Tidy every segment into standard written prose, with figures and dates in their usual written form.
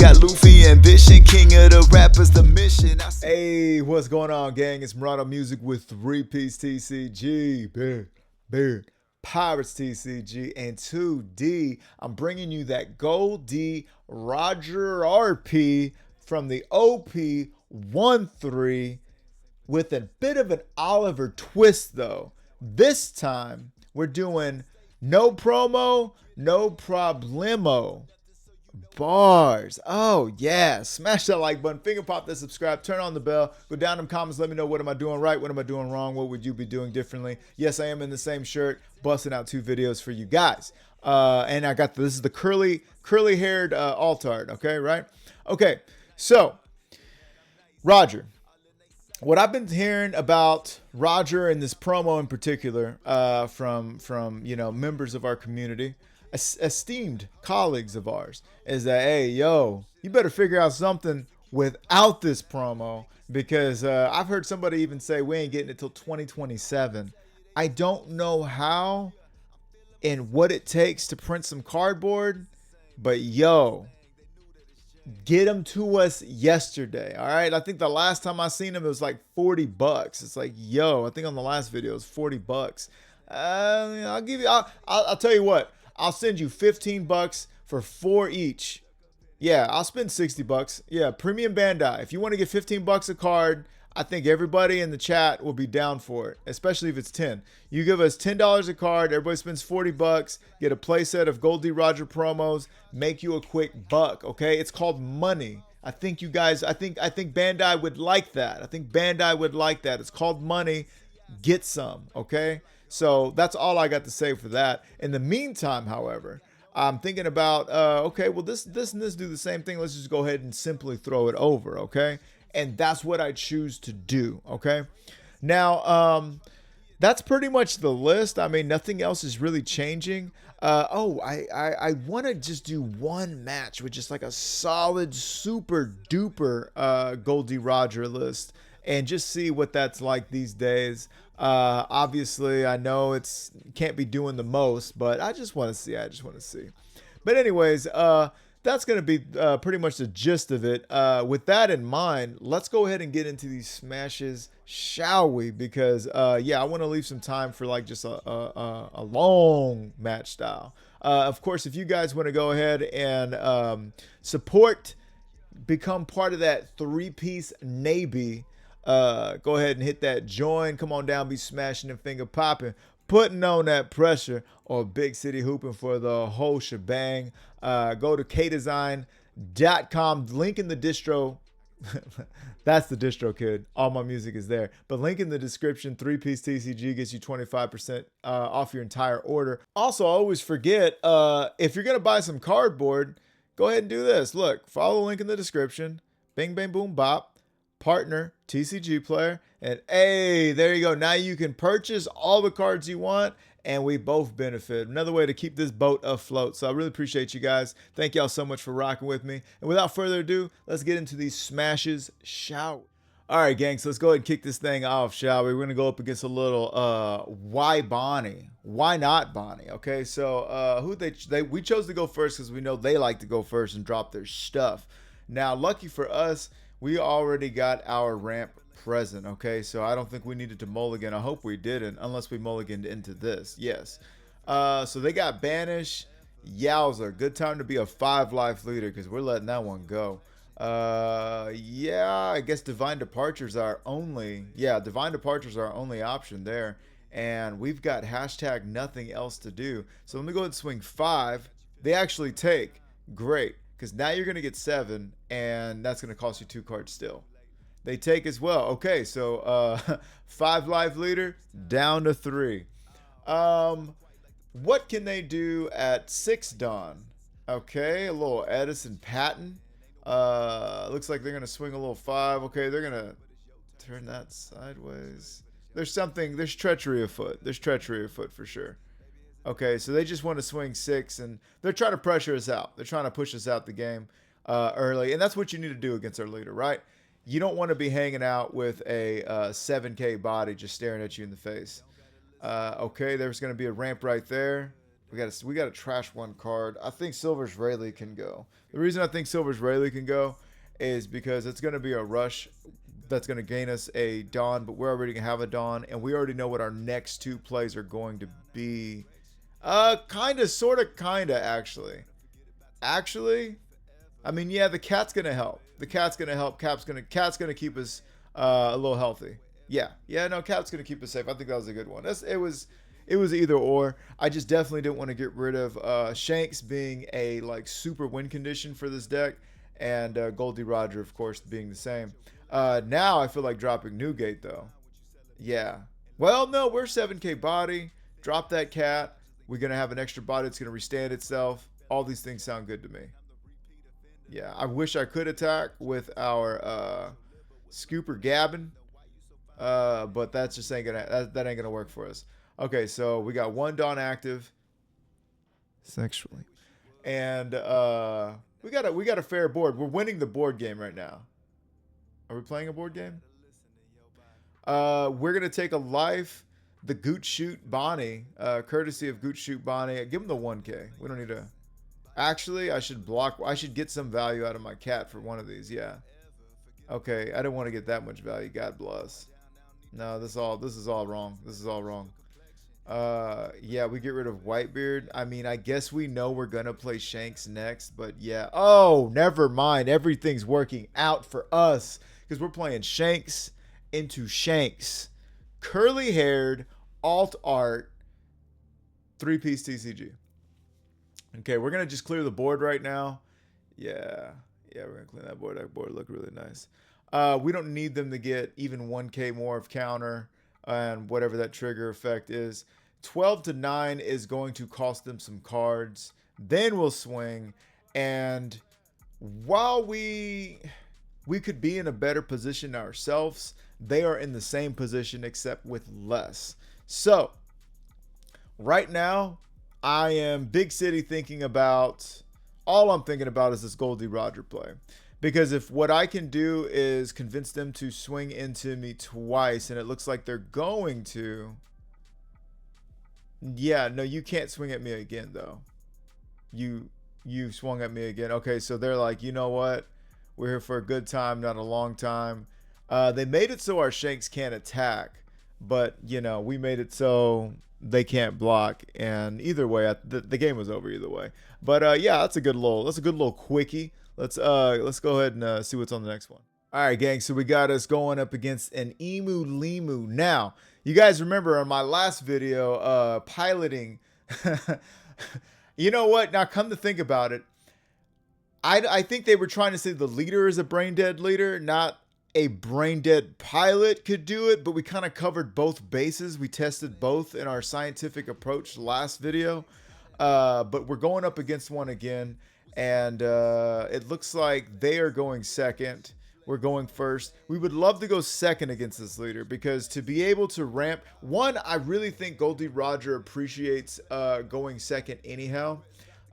got Luffy ambition, king of the rappers, the mission. Hey, what's going on, gang? It's Murado Music with 3-Piece TCG, Beard, Pirates TCG, and 2D. I'm bringing you that Gold D Roger RP from the OP13 with a bit of an Oliver twist, though. This time, we're doing no promo, no problemo. Bars. Oh yeah, smash that like button, finger pop that subscribe, turn on the bell, go down in the comments, let me know what am I doing right, what am I doing wrong, what would you be doing differently. Yes, I am in the same shirt, busting out 2 videos for you guys. And I got this is the curly haired altard. Okay, right? Okay, so Roger. What I've been hearing about Roger and this promo in particular from members of our community, esteemed colleagues of ours, is that, hey, yo, you better figure out something without this promo, because I've heard somebody even say we ain't getting it till 2027. I don't know how and what it takes to print some cardboard, but yo, get them to us yesterday. All right, I think the last time I seen them it was like $40. It's like, yo, I think on the last video it was $40. I'll give you, I'll tell you what, I'll send you $15 for 4 each. Yeah, I'll spend $60. Yeah, Premium Bandai. If you want to get $15 a card, I think everybody in the chat will be down for it, especially if it's 10. You give us $10 a card, everybody spends $40, get a playset of Gold D Roger promos, make you a quick buck, okay? It's called money. I think you guys, I think Bandai would like that. I think Bandai would like that. It's called money. Get some, okay? So that's all I got to say for that. In the meantime, however, I'm thinking about, okay, well, this and this do the same thing. Let's just go ahead and simply throw it over, okay? And that's what I choose to do, okay? Now, that's pretty much the list. I mean, nothing else is really changing. I want to just do one match with just like a solid, super duper Gold D Roger list and just see what that's like these days. Obviously, I know it's can't be doing the most, but I just want to see. But anyways, that's going to be pretty much the gist of it. With that in mind, let's go ahead and get into these smashes, shall we? Because, yeah, I want to leave some time for like just a long match style. Of course, if you guys want to go ahead and support, become part of that 3-piece Navy, go ahead and hit that join. Come on down, be smashing and finger popping, putting on that pressure, or big city hooping for the whole shebang. Go to kdesign.com, link in the distro. That's the distro, kid. All my music is there, but link in the description. 3-Piece TCG gets you 25% off your entire order. Also, I always forget, if you're gonna buy some cardboard, go ahead and do this. Look, follow the link in the description. Bing bang boom bop, partner TCG player, and hey, there you go. Now you can purchase all the cards you want, and we both benefit. Another way to keep this boat afloat. So I really appreciate you guys. Thank y'all so much for rocking with me. And without further ado, let's get into these smashes, shall we? All right, gang, so let's go ahead and kick this thing off, shall we? We're gonna go up against a little why Bonney? Why not Bonney? Okay, so we chose to go first because we know they like to go first and drop their stuff. Now, lucky for us, we already got our ramp present, okay? So I don't think we needed to mulligan. I hope we didn't, unless we mulliganed into this. Yes. So they got Banish. Yowza. Good time to be a 5-life leader because we're letting that one go. Yeah, I guess Divine Departures are only... Yeah, Divine Departures are our only option there. And we've got hashtag nothing else to do. So let me go ahead and swing 5. They actually take. Great. Because now you're going to get 7, and that's going to cost you 2 cards still. They take as well. Okay, so 5-life leader down to 3. What can they do at 6 Dawn? Okay, a little Edison Patton. Looks like they're going to swing a little 5. Okay, they're going to turn that sideways. There's treachery afoot. There's treachery afoot for sure. Okay, so they just want to swing 6, and they're trying to pressure us out. They're trying to push us out the game early, and that's what you need to do against our leader, right? You don't want to be hanging out with a 7K body just staring at you in the face. Okay, there's going to be a ramp right there. We gotta trash one card. I think Silver's Rayleigh can go. The reason I think Silver's Rayleigh can go is because it's gonna be a rush that's gonna gain us a Dawn, but we're already gonna have a Dawn, and we already know what our next two plays are going to be. Kinda, sorta, kinda, actually. Actually, I mean, yeah, the cat's gonna help. The cat's gonna help. Cat's gonna keep us a little healthy. Yeah, no, cat's gonna keep us safe. I think that was a good one. It was either or. I just definitely didn't want to get rid of Shanks being a like super win condition for this deck, and Goldie Roger, of course, being the same. Now I feel like dropping Newgate though. Yeah. Well, no, we're 7K body. Drop that cat. We're gonna have an extra body that's gonna restand itself. All these things sound good to me. Yeah, I wish I could attack with our Scooper Gabbin, but that's just ain't gonna that ain't gonna work for us. Okay, so we got one Dawn active sexually, and we got a fair board. We're winning the board game right now. Are we playing a board game? We're gonna take a life. The Goot Shoot Bonney, courtesy of Goot Shoot Bonney. Give him the 1K. We don't need to. Actually, I should block. I should get some value out of my cat for one of these. Yeah. Okay, I didn't want to get that much value. God bless. No, this is all wrong. This is all wrong. Yeah, we get rid of Whitebeard. I mean, I guess we know we're gonna play Shanks next, but yeah. Oh, never mind. Everything's working out for us because we're playing Shanks into Shanks. Curly haired, alt art, 3-piece TCG. Okay, we're gonna just clear the board right now. Yeah, we're gonna clean that board. That board look really nice. We don't need them to get even 1K more of counter and whatever that trigger effect is. 12 to 9 is going to cost them some cards. Then we'll swing, and while we could be in a better position ourselves, they are in the same position except with less. So right now, I am big city thinking about, all I'm thinking about is this Goldie Roger play. Because if what I can do is convince them to swing into me twice, and it looks like they're going to. Yeah, no, you can't swing at me again, though. You swung at me again. Okay, so they're like, you know what? We're here for a good time, not a long time. They made it so our Shanks can't attack, but, you know, we made it so they can't block, and either way, the game was over either way. But yeah, that's a good little quickie. Let's go ahead and see what's on the next one. All right, gang. So we got us going up against an Emu Limu. Now, you guys remember on my last video, piloting. You know what? Now, come to think about it, I think they were trying to say the leader is a brain dead leader, not a brain dead pilot could do it, but we kind of covered both bases. We tested both in our scientific approach last video, but we're going up against one again, and it looks like they are going second. We're going first. We would love to go second against this leader, because to be able to ramp one, I really think Goldie Roger appreciates going second anyhow.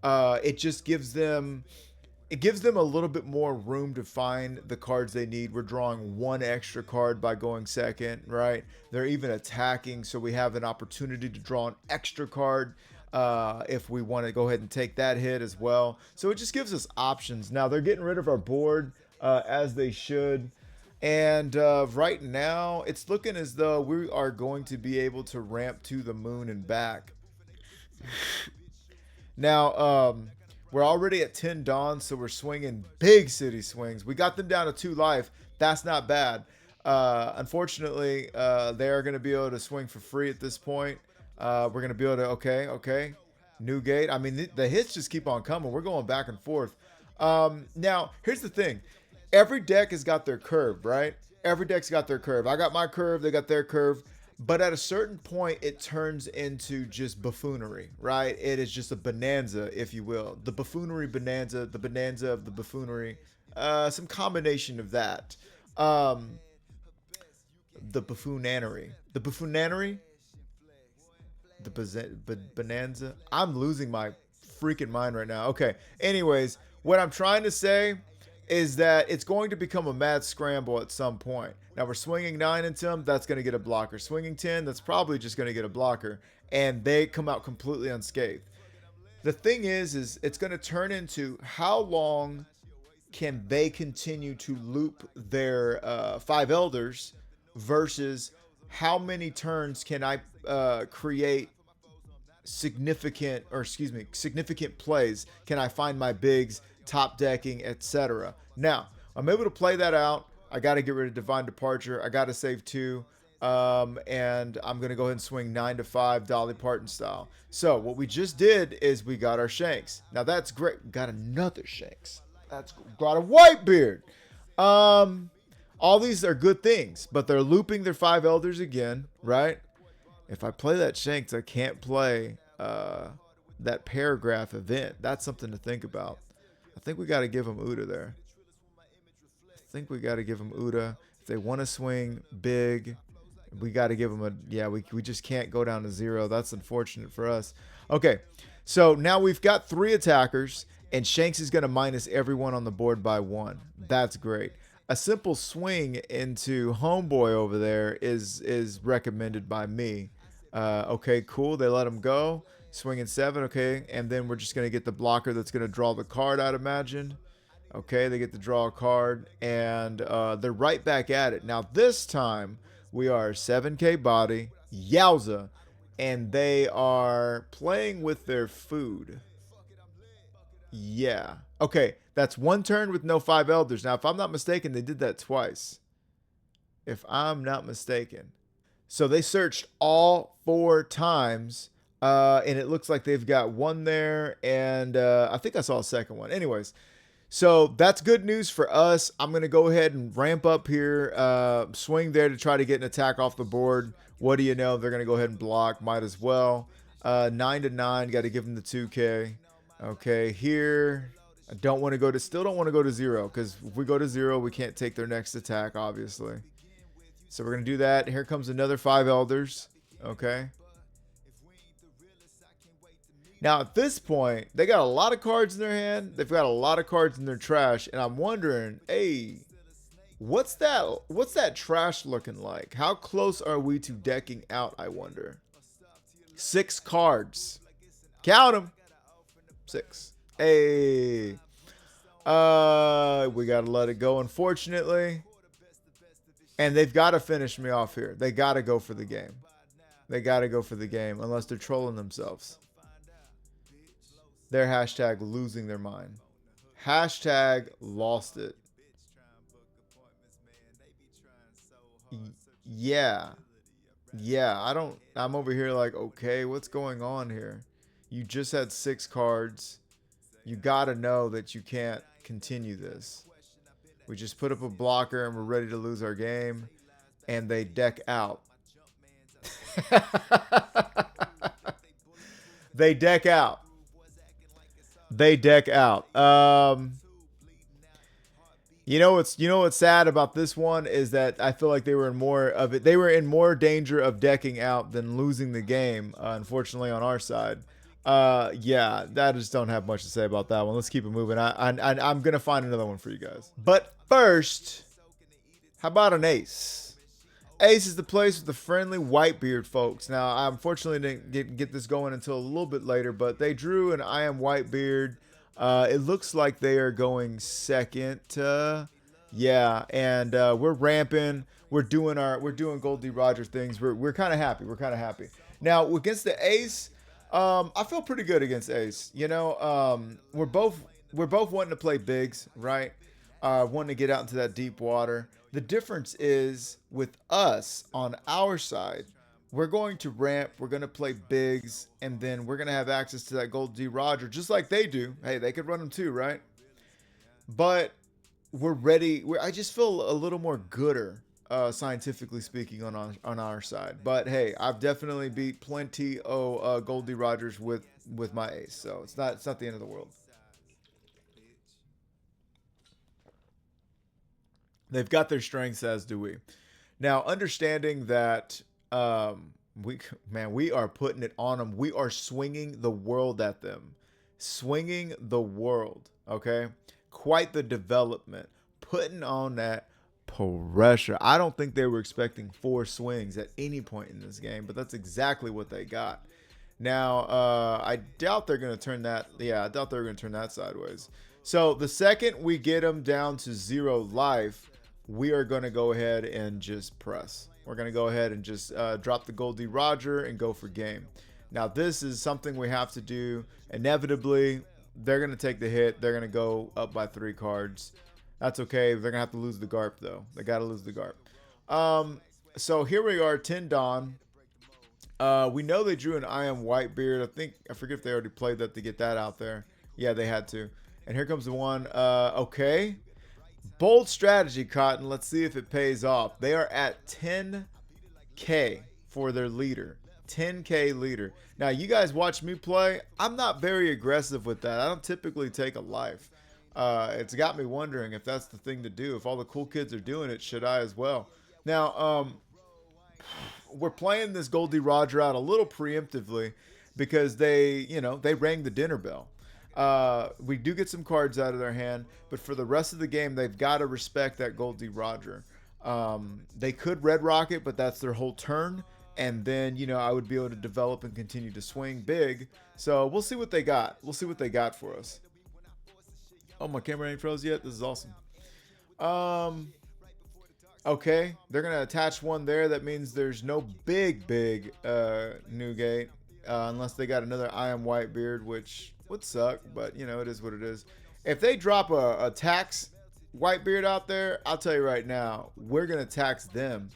It just gives them a little bit more room to find the cards they need. We're drawing one extra card by going second, right? They're even attacking, so we have an opportunity to draw an extra card if we want to go ahead and take that hit as well. So it just gives us options. Now, they're getting rid of our board, as they should. And right now, it's looking as though we are going to be able to ramp to the moon and back. Now, we're already at 10 Dawn, so we're swinging big city swings. We got them down to 2 life. That's not bad. Unfortunately, they are going to be able to swing for free at this point. We're going to be able to, okay. Newgate. I mean, the hits just keep on coming. We're going back and forth. Now, here's the thing. Every deck has got their curve, right? Every deck's got their curve. I got my curve. They got their curve. But at a certain point, it turns into just buffoonery, right? It is just a bonanza, if you will. The buffoonery bonanza, the bonanza of the buffoonery. Some combination of that. The buffoonanery. The buffoonanery? The bonanza? I'm losing my freaking mind right now. Okay. Anyways, what I'm trying to say is that it's going to become a mad scramble at some point. Now, we're swinging 9 into them. That's going to get a blocker. Swinging 10, that's probably just going to get a blocker. And they come out completely unscathed. The thing is it's going to turn into how long can they continue to loop their five elders versus how many turns can I create significant plays can I find my bigs, top decking, etc. Now, I'm able to play that out. I got to get rid of Divine Departure. I got to save 2. And I'm going to go ahead and swing 9 to 5 Dolly Parton style. So what we just did is we got our Shanks. Now that's great. We got another Shanks. That's got a Whitebeard. All these are good things, but they're looping their 5 elders again, right? If I play that Shanks, I can't play that paragraph event. That's something to think about. I think we got to give them Uda there. If they want to swing big, we got to give them a... Yeah, we just can't go down to 0. That's unfortunate for us. Okay, so now we've got 3 attackers, and Shanks is going to minus everyone on the board by 1. That's great. A simple swing into Homeboy over there is recommended by me. Okay, cool. They let him go. Swinging 7. Okay, and then we're just going to get the blocker that's going to draw the card, I'd imagine. Okay, they get to draw a card, and they're right back at it. Now, this time, we are 7K body, yowza, and they are playing with their food. Yeah. Okay, that's 1 turn with no 5 elders. Now, if I'm not mistaken, they did that twice. If I'm not mistaken. So they searched all 4 times, and it looks like they've got 1 there, and I think I saw a second one. Anyways, so that's good news for us. I'm going to go ahead and ramp up here, swing there to try to get an attack off the board. What do you know? They're going to go ahead and block. Might as well. 9 to 9. Got to give them the 2K. Okay, here. I don't want to go to, still don't want to go to 0, because if we go to 0, we can't take their next attack, obviously. So we're going to do that. Here comes another 5 elders. Okay. Now, at this point, they got a lot of cards in their hand. They've got a lot of cards in their trash. And I'm wondering, hey, what's that trash looking like? How close are we to decking out, I wonder? 6 cards. Count them. 6. Hey. We got to let it go, unfortunately. And they've got to finish me off here. They got to go for the game. They got to go for the game, unless they're trolling themselves. They're hashtag losing their mind. Hashtag lost it. Yeah. Yeah, I'm over here like, okay, what's going on here? You just had 6 cards. You got to know that you can't continue this. We just put up a blocker and we're ready to lose our game. And they deck out. They deck out. They deck out. You know what's sad about this one is that I feel like they were in more danger of decking out than losing the game, unfortunately, on our side. Yeah, I just don't have much to say about that one. Let's keep it moving. I'm gonna find another one for you guys. But first, how about an ace? Ace is the place with the friendly Whitebeard folks. Now, I unfortunately didn't get this going until a little bit later, but they drew an I am Whitebeard. It looks like they are going second. Yeah, and we're ramping. We're doing Gold D. Roger things. We're kind of happy. We're kind of happy. Now, against the ace, I feel pretty good against ace. You know, we're both wanting to play bigs, right? Wanting to get out into that deep water. The difference is with us on our side, we're going to ramp, we're going to play bigs, and then we're going to have access to that Gold D. Roger, just like they do. Hey, they could run them too, right? But we're ready. I just feel a little more gooder, scientifically speaking, on our side. But hey, I've definitely beat plenty of Gold D. Rogers with my ace, so it's not the end of the world. They've got their strengths, as do we. Now, understanding that we are putting it on them. We are swinging the world at them. Swinging the world, okay? Quite the development. Putting on that pressure. I don't think they were expecting 4 swings at any point in this game, but that's exactly what they got. Now, I doubt they're going to turn that. Yeah, I doubt they're going to turn that sideways. So the second we get them down to 0 life, we are going to go ahead and just press. We're going to go ahead and just drop the Goldie Roger and go for game. Now, this is something we have to do. Inevitably, they're going to take the hit. They're going to go up by 3 cards. That's okay. They're going to have to lose the Garp, though. They got to lose the Garp. So here we are, 10 Dawn. We know they drew an I Am Whitebeard. I forget if they already played that to get that out there. Yeah, they had to. And here comes the one. Okay. Bold strategy, Cotton. Let's see if it pays off. They are at 10K for their leader. 10K leader. Now, you guys watch me play. I'm not very aggressive with that. I don't typically take a life. It's got me wondering if that's the thing to do. If all the cool kids are doing it, should I as well? Now, we're playing this Goldie Roger out a little preemptively because they rang the dinner bell. We do get some cards out of their hand, but for the rest of the game, they've got to respect that Goldie Roger. They could Red Rocket, but that's their whole turn. And then, I would be able to develop and continue to swing big. So we'll see what they got. We'll see what they got for us. Oh, my camera ain't froze yet. This is awesome. Okay, they're going to attach one there. That means there's no big Newgate. Unless they got another I Am Whitebeard, which would suck. But, it is what it is. If they drop a tax Whitebeard out there, I'll tell you right now, we're going to tax them.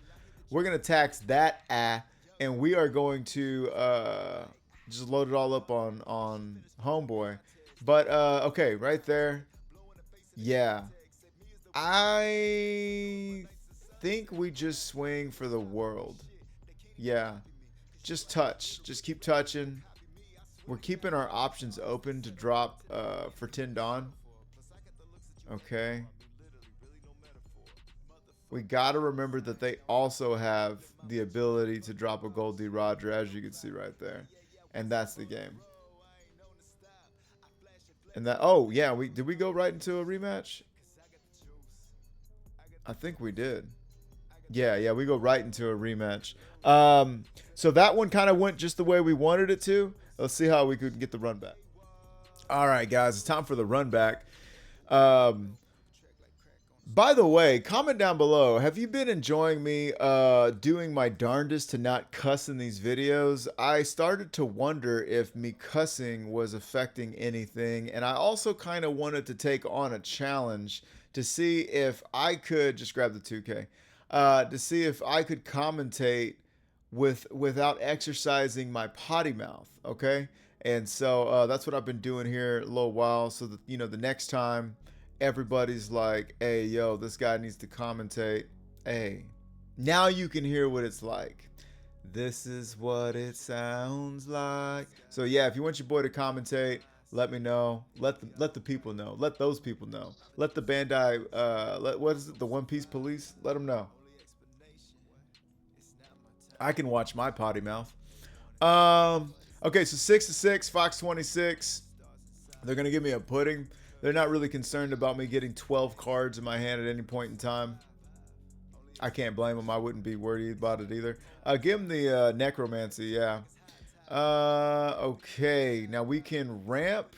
We're going to tax that and we are going to just load it all up on Homeboy. But, okay, right there. Yeah. I think we just swing for the world. Yeah. Just touch. Just keep touching. We're keeping our options open to drop for 10 Dawn. Okay. We got to remember that they also have the ability to drop a Goldie Roger, as you can see right there. And that's the game. And that, oh, yeah, did we go right into a rematch? I think we did. Yeah, we go right into a rematch. So that one kind of went just the way we wanted it to. Let's see how we could get the run back. All right, guys, it's time for the run back. By the way, comment down below. Have you been enjoying me doing my darndest to not cuss in these videos? I started to wonder if me cussing was affecting anything, and I also kind of wanted to take on a challenge to see if I could just grab the 2K. To see if I could commentate without exercising my potty mouth, okay? And so that's what I've been doing here a little while, so that the next time everybody's like, hey, yo, this guy needs to commentate. Hey, now you can hear what it's like. This is what it sounds like. So yeah, if you want your boy to commentate, let me know. Let the people know. Let those people know. Let the Bandai, what is it? The One Piece Police? Let them know. I can watch my potty mouth. Okay, so 6-6, Fox 26. They're gonna give me a pudding. They're not really concerned about me getting 12 cards in my hand at any point in time. I can't blame them. I wouldn't be worried about it either. Give them the Necromancy, yeah. Okay, now we can ramp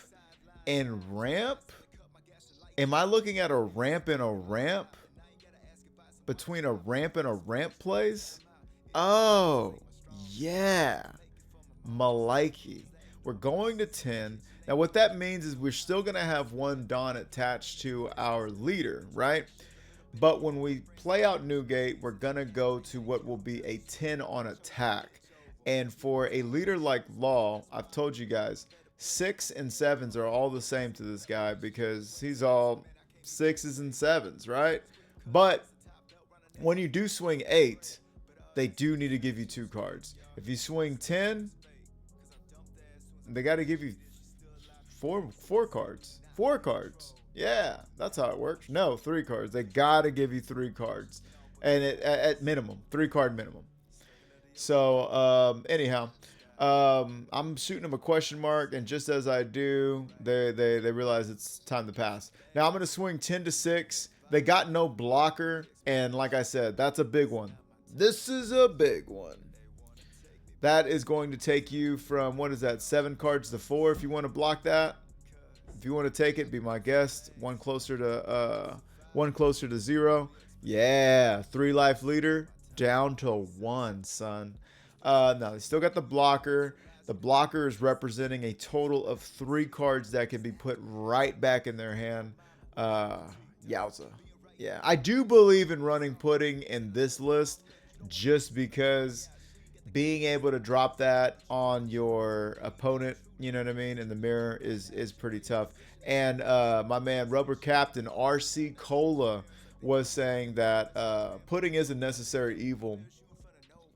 and ramp. Am I looking at a ramp and a ramp? Between a ramp and a ramp plays? Oh, yeah. Maliki. We're going to 10. Now, what that means is we're still going to have one Dawn attached to our leader, right? But when we play out Newgate, we're going to go to what will be a 10 on attack. And for a leader like Law, I've told you guys, 6 and 7s are all the same to this guy because he's all 6s and 7s, right? But when you do swing 8, they do need to give you 2 cards. If you swing 10, they got to give you four cards. 4 cards. Yeah, that's how it works. No, 3 cards. They got to give you 3 cards. And at minimum, 3 card minimum. So, anyhow, I'm shooting them a question mark, and just as I do, they realize it's time to pass. Now, I'm going to swing 10-6. They got no blocker, and like I said, that's a big one. This is a big one. That is going to take you from, what is that, 7 cards to 4 if you want to block that. If you want to take it, be my guest. One closer to 0. Yeah, 3 life leader down to 1, son. No, they still got the blocker. The blocker is representing a total of 3 cards that can be put right back in their hand. Yowza. Yeah, I do believe in running pudding in this list just because being able to drop that on your opponent, you know what I mean, in the mirror is pretty tough. And my man Rubber Captain RC Cola was saying that pudding is a necessary evil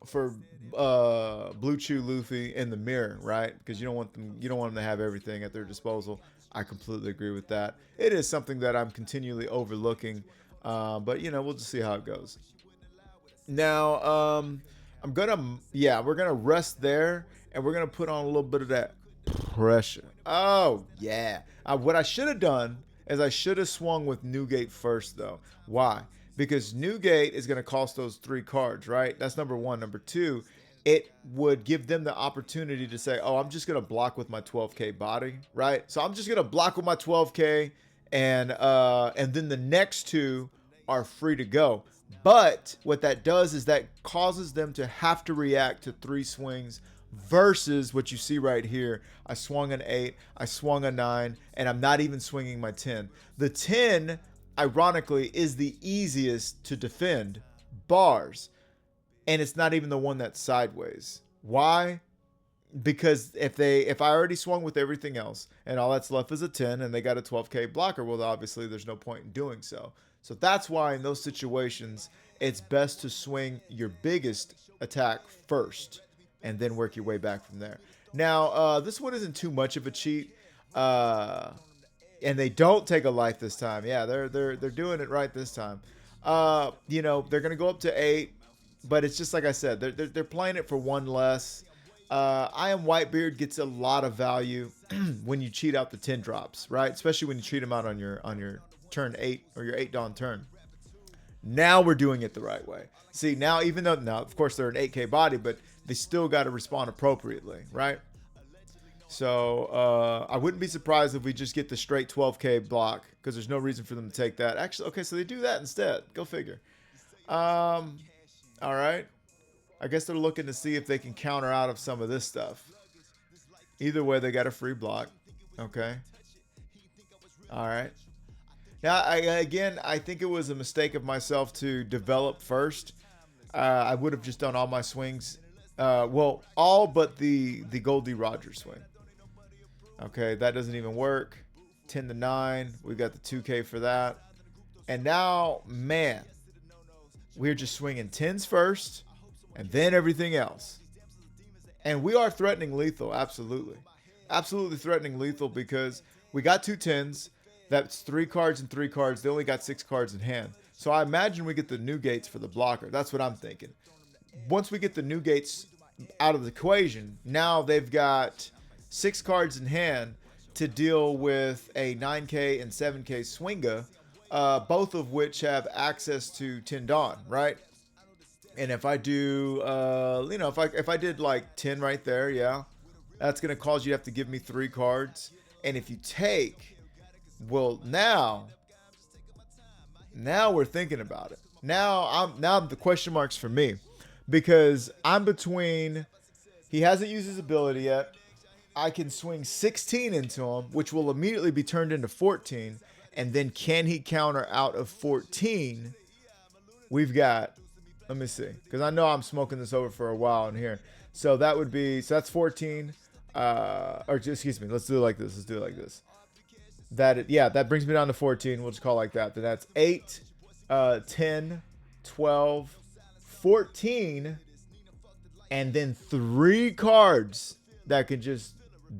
for Blue Chew Luffy in the mirror, right? Because you don't want them to have everything at their disposal. I completely agree with that. It is something that I'm continually overlooking, but we'll just see how it goes. Now, we're gonna rest there, and we're gonna put on a little bit of that pressure. Oh yeah. What I should have done is I should have swung with Newgate first, though. Why? Because Newgate is gonna cost those 3 cards, right? That's number 1. Number 2, it would give them the opportunity to say, "Oh, I'm just gonna block with my 12K body," right? So I'm just gonna block with my 12K, and then the next 2 are free to go. But what that does is that causes them to have to react to 3 swings versus what you see right here. I swung an 8, I swung a 9, and I'm not even swinging my 10. The 10, ironically, is the easiest to defend bars, and it's not even the one that's sideways. Why? Because if I already swung with everything else and all that's left is a 10 and they got a 12K blocker, well, obviously there's no point in doing so. So that's why in those situations, it's best to swing your biggest attack first and then work your way back from there. Now, this one isn't too much of a cheat. And they don't take a life this time. Yeah, they're doing it right this time. They're going to go up to 8, but it's just like I said, they're playing it for 1 less. I Am Whitebeard gets a lot of value when you cheat out the 10 drops, right? Especially when you cheat them out on your turn 8 or your 8 dawn turn. Now we're doing it the right way. See, now of course they're an 8K body, but they still got to respond appropriately, right? So I wouldn't be surprised if we just get the straight 12K block because there's no reason for them to take that. Actually, okay, so they do that instead. Go figure. All right. I guess they're looking to see if they can counter out of some of this stuff. Either way, they got a free block. Okay. All right. Now, I think it was a mistake of myself to develop first. I would have just done all my swings. All but the Goldie Rogers swing. Okay, that doesn't even work. 10 to 9. We've got the 2K for that. And now, man, we're just swinging 10s first and then everything else. And we are threatening lethal, absolutely. Absolutely threatening lethal because we got 2 10s. That's 3 cards and 3 cards. They only got 6 cards in hand. So I imagine we get the new gates for the blocker. That's what I'm thinking. Once we get the new gates out of the equation, now they've got 6 cards in hand to deal with a 9K and 7K Swinga, both of which have access to 10 Dawn, right? And if I do, if I did like 10 right there, yeah, that's going to cause you to have to give me 3 cards. And if you take, well, now we're thinking about it. Now the question marks for me because I'm between, he hasn't used his ability yet. I can swing 16 into him, which will immediately be turned into 14. And then can he counter out of 14? We've got, let me see, because I know I'm smoking this over for a while in here. So that would be, so that's 14. Excuse me, let's do it like this. That brings me down to 14. We'll just call it like that. Then that's 8, 10, 12, 14, and then 3 cards that can just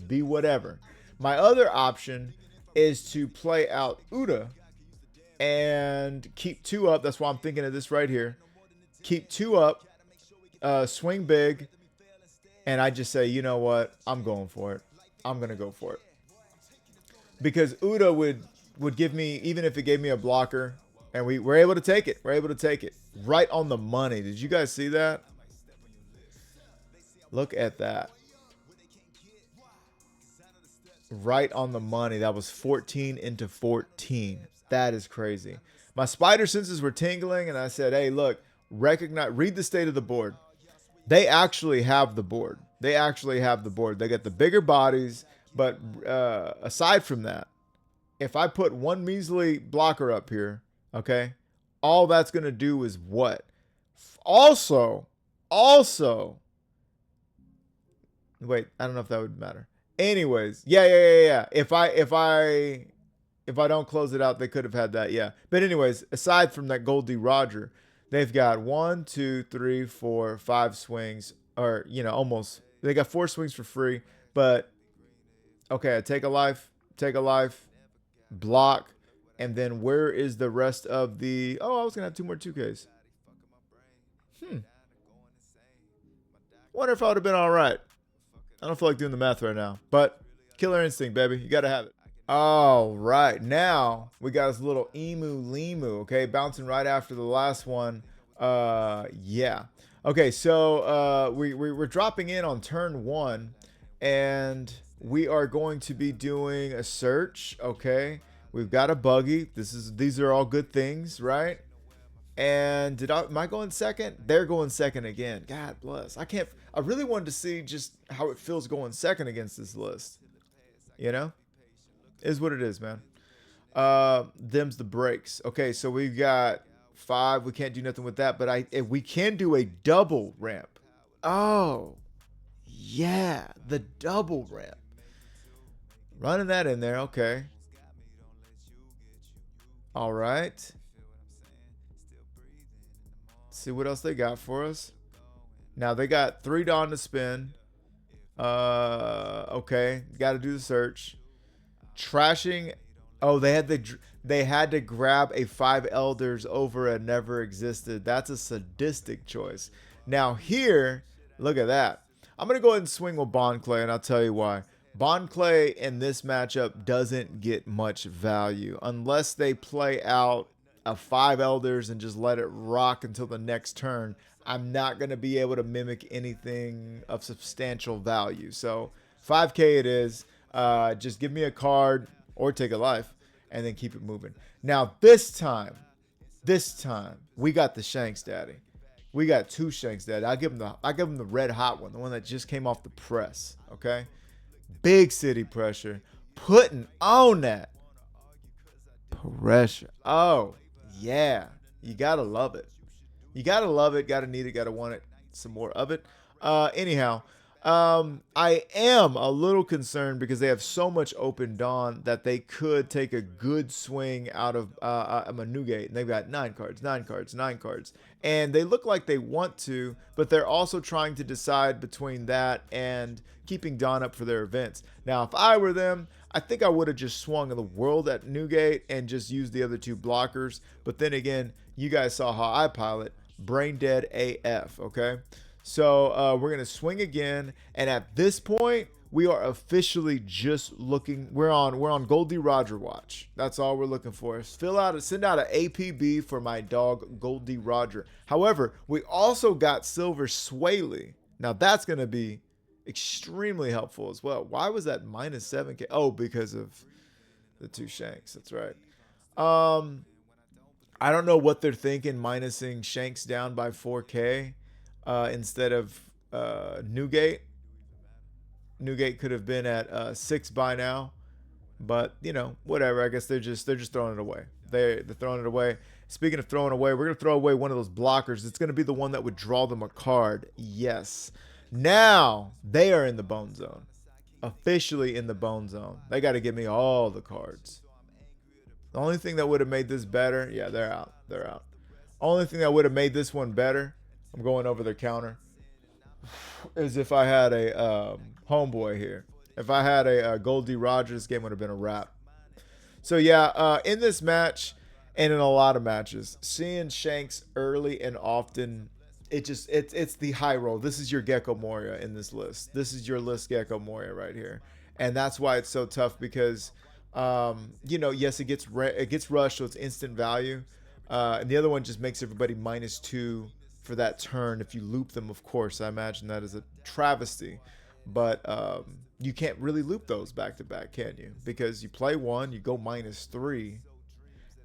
be whatever. My other option is to play out Uda and keep 2 up. That's why I'm thinking of this right here. Keep 2 up, swing big, and I just say, you know what? I'm going for it. I'm going to go for it. Because Uda would give me, even if it gave me a blocker, and we were able to take it. We're able to take it. Right on the money. Did you guys see that? Look at that. Right on the money. That was 14 into 14. That is crazy. My spider senses were tingling, and I said, hey, look, read the state of the board. They actually have the board. They actually have the board. They got the bigger bodies, but aside from that, if I put one measly blocker up here, okay, all that's going to do is what? Also, wait, I don't know if that would matter. Anyways, yeah. If I don't close it out, they could have had that, yeah. But anyways, aside from that Goldie Roger, they've got 1, 2, 3, 4, 5 swings, or almost. They got 4 swings for free. But okay, I take a life, block, and then where is the rest of the? Oh, I was gonna have 2 more 2Ks. Wonder if I would have been all right. I don't feel like doing the math right now, but killer instinct, baby. You got to have it. All right. Now we got this little emu limu, okay? Bouncing right after the last one. Yeah. Okay, so we're dropping in on turn 1, and we are going to be doing a search, okay? We've got a buggy. These are all good things, right? And am I going second? They're going second again. God bless. I really wanted to see just how it feels going second against this list. Is what it is, man. Them's the breaks. Okay, so we've got 5. We can't do nothing with that, but we can do a double ramp. Oh, yeah, the double ramp. Running that in there. Okay. All right. See what else they got for us. Now they got 3 Dawn to spin. Okay, got to do the search. Trashing. Oh, they had to grab a 5 Elders over a Never Existed. That's a sadistic choice. Now here, look at that. I'm gonna go ahead and swing with Bond Clay, and I'll tell you why. Bond Clay in this matchup doesn't get much value unless they play out a 5 Elders and just let it rock until the next turn. I'm not going to be able to mimic anything of substantial value. So 5K it is. Just give me a card or take a life and then keep it moving. Now this time, we got the Shanks Daddy. We got 2 Shanks Daddy. I give him the red hot one, the one that just came off the press. Okay, big city pressure, putting on that pressure. Oh yeah, you gotta love it. You gotta love it, gotta need it, gotta want it. Some more of it. Anyhow, I am a little concerned because they have so much open Dawn that they could take a good swing out of a Newgate. And they've got 9 cards, 9 cards, 9 cards. And they look like they want to, but they're also trying to decide between that and keeping Dawn up for their events. Now, if I were them, I think I would have just swung the world at Newgate and just used the other 2 blockers. But then again, you guys saw how I pilot. Brain dead AF, okay? So we're going to swing again. And at this point, we are officially just looking. We're on Goldie Roger watch. That's all we're looking for. Send out an APB for my dog Goldie Roger. However, we also got Silver Swaley. Now that's going to be extremely helpful as well. Why was that minus 7K? Oh, because of the 2 Shanks. That's right. I don't know what they're thinking, minusing Shanks down by 4K instead of Newgate. Newgate could have been at 6 by now, but whatever. I guess they're just throwing it away. They're throwing it away. Speaking of throwing away, we're gonna throw away one of those blockers. It's gonna be the one that would draw them a card. Yes. Now they are in the bone zone, officially in the bone zone. They got to give me all the cards. The only thing that would have made this better, yeah, they're out. They're out. Only thing that would have made this one better, I'm going over their counter, is if I had a homeboy here. If I had a Goldie Rogers, this game would have been a wrap. So yeah, in this match and in a lot of matches, seeing Shanks early and often, it's the high roll. This is your Gecko Moria in this list. This is your list Gecko Moria right here, and that's why it's so tough because. Yes, it gets rushed, so it's instant value. And the other one just makes everybody -2 for that turn if you loop them, of course. I imagine that is a travesty. But you can't really loop those back to back, can you? Because you play one, you go -3,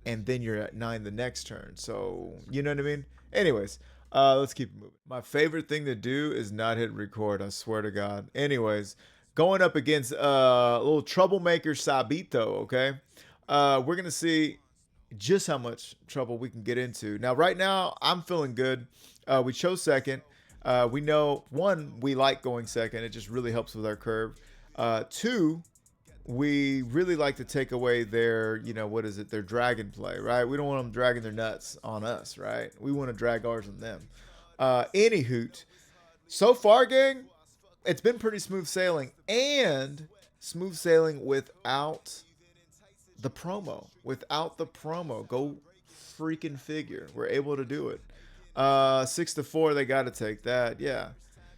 and then you're at 9 the next turn. So, you know what I mean? Anyways, let's keep it moving. My favorite thing to do is not hit record, I swear to God. Anyways, going up against a little troublemaker Sabito, okay? We're going to see just how much trouble we can get into. Now, right now, I'm feeling good. We chose second. We know, one, we like going second. It just really helps with our curve. Two, we really like to take away their, their dragon play, right? We don't want them dragging their nuts on us, right? We want to drag ours on them. Any hoot. So far, gang, it's been pretty smooth sailing, and smooth sailing without the promo. Without the promo. Go freaking figure. We're able to do it. 6-4, they got to take that. Yeah.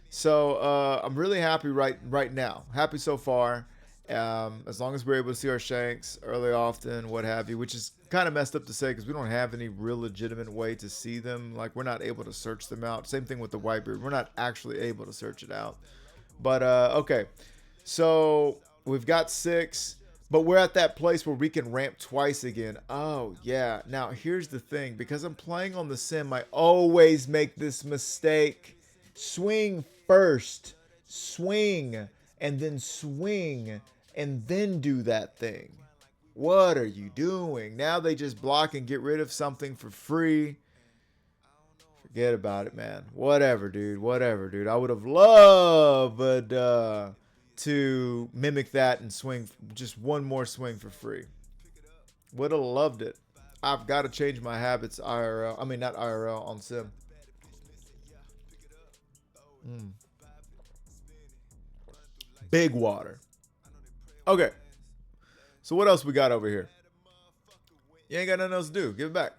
So I'm really happy right now. Happy so far. As long as we're able to see our shanks early, often, what have you, which is kind of messed up to say because we don't have any real legitimate way to see them. Like, we're not able to search them out. Same thing with the Whitebeard. We're not actually able to search it out. But, okay. So we've got 6, but we're at that place where we can ramp twice again. Oh, yeah. Now, here's the thing. Because I'm playing on the sim, I always make this mistake. Swing first. Swing. And then swing. And then do that thing. What are you doing? Now they just block and get rid of something for free. Forget about it, man. Whatever, dude. Whatever, dude. I would have loved to mimic that and swing just one more swing for free. Would have loved it. I've got to change my habits IRL. I mean, not IRL, on sim. Big water. Okay. So what else we got over here? You ain't got nothing else to do. Give it back.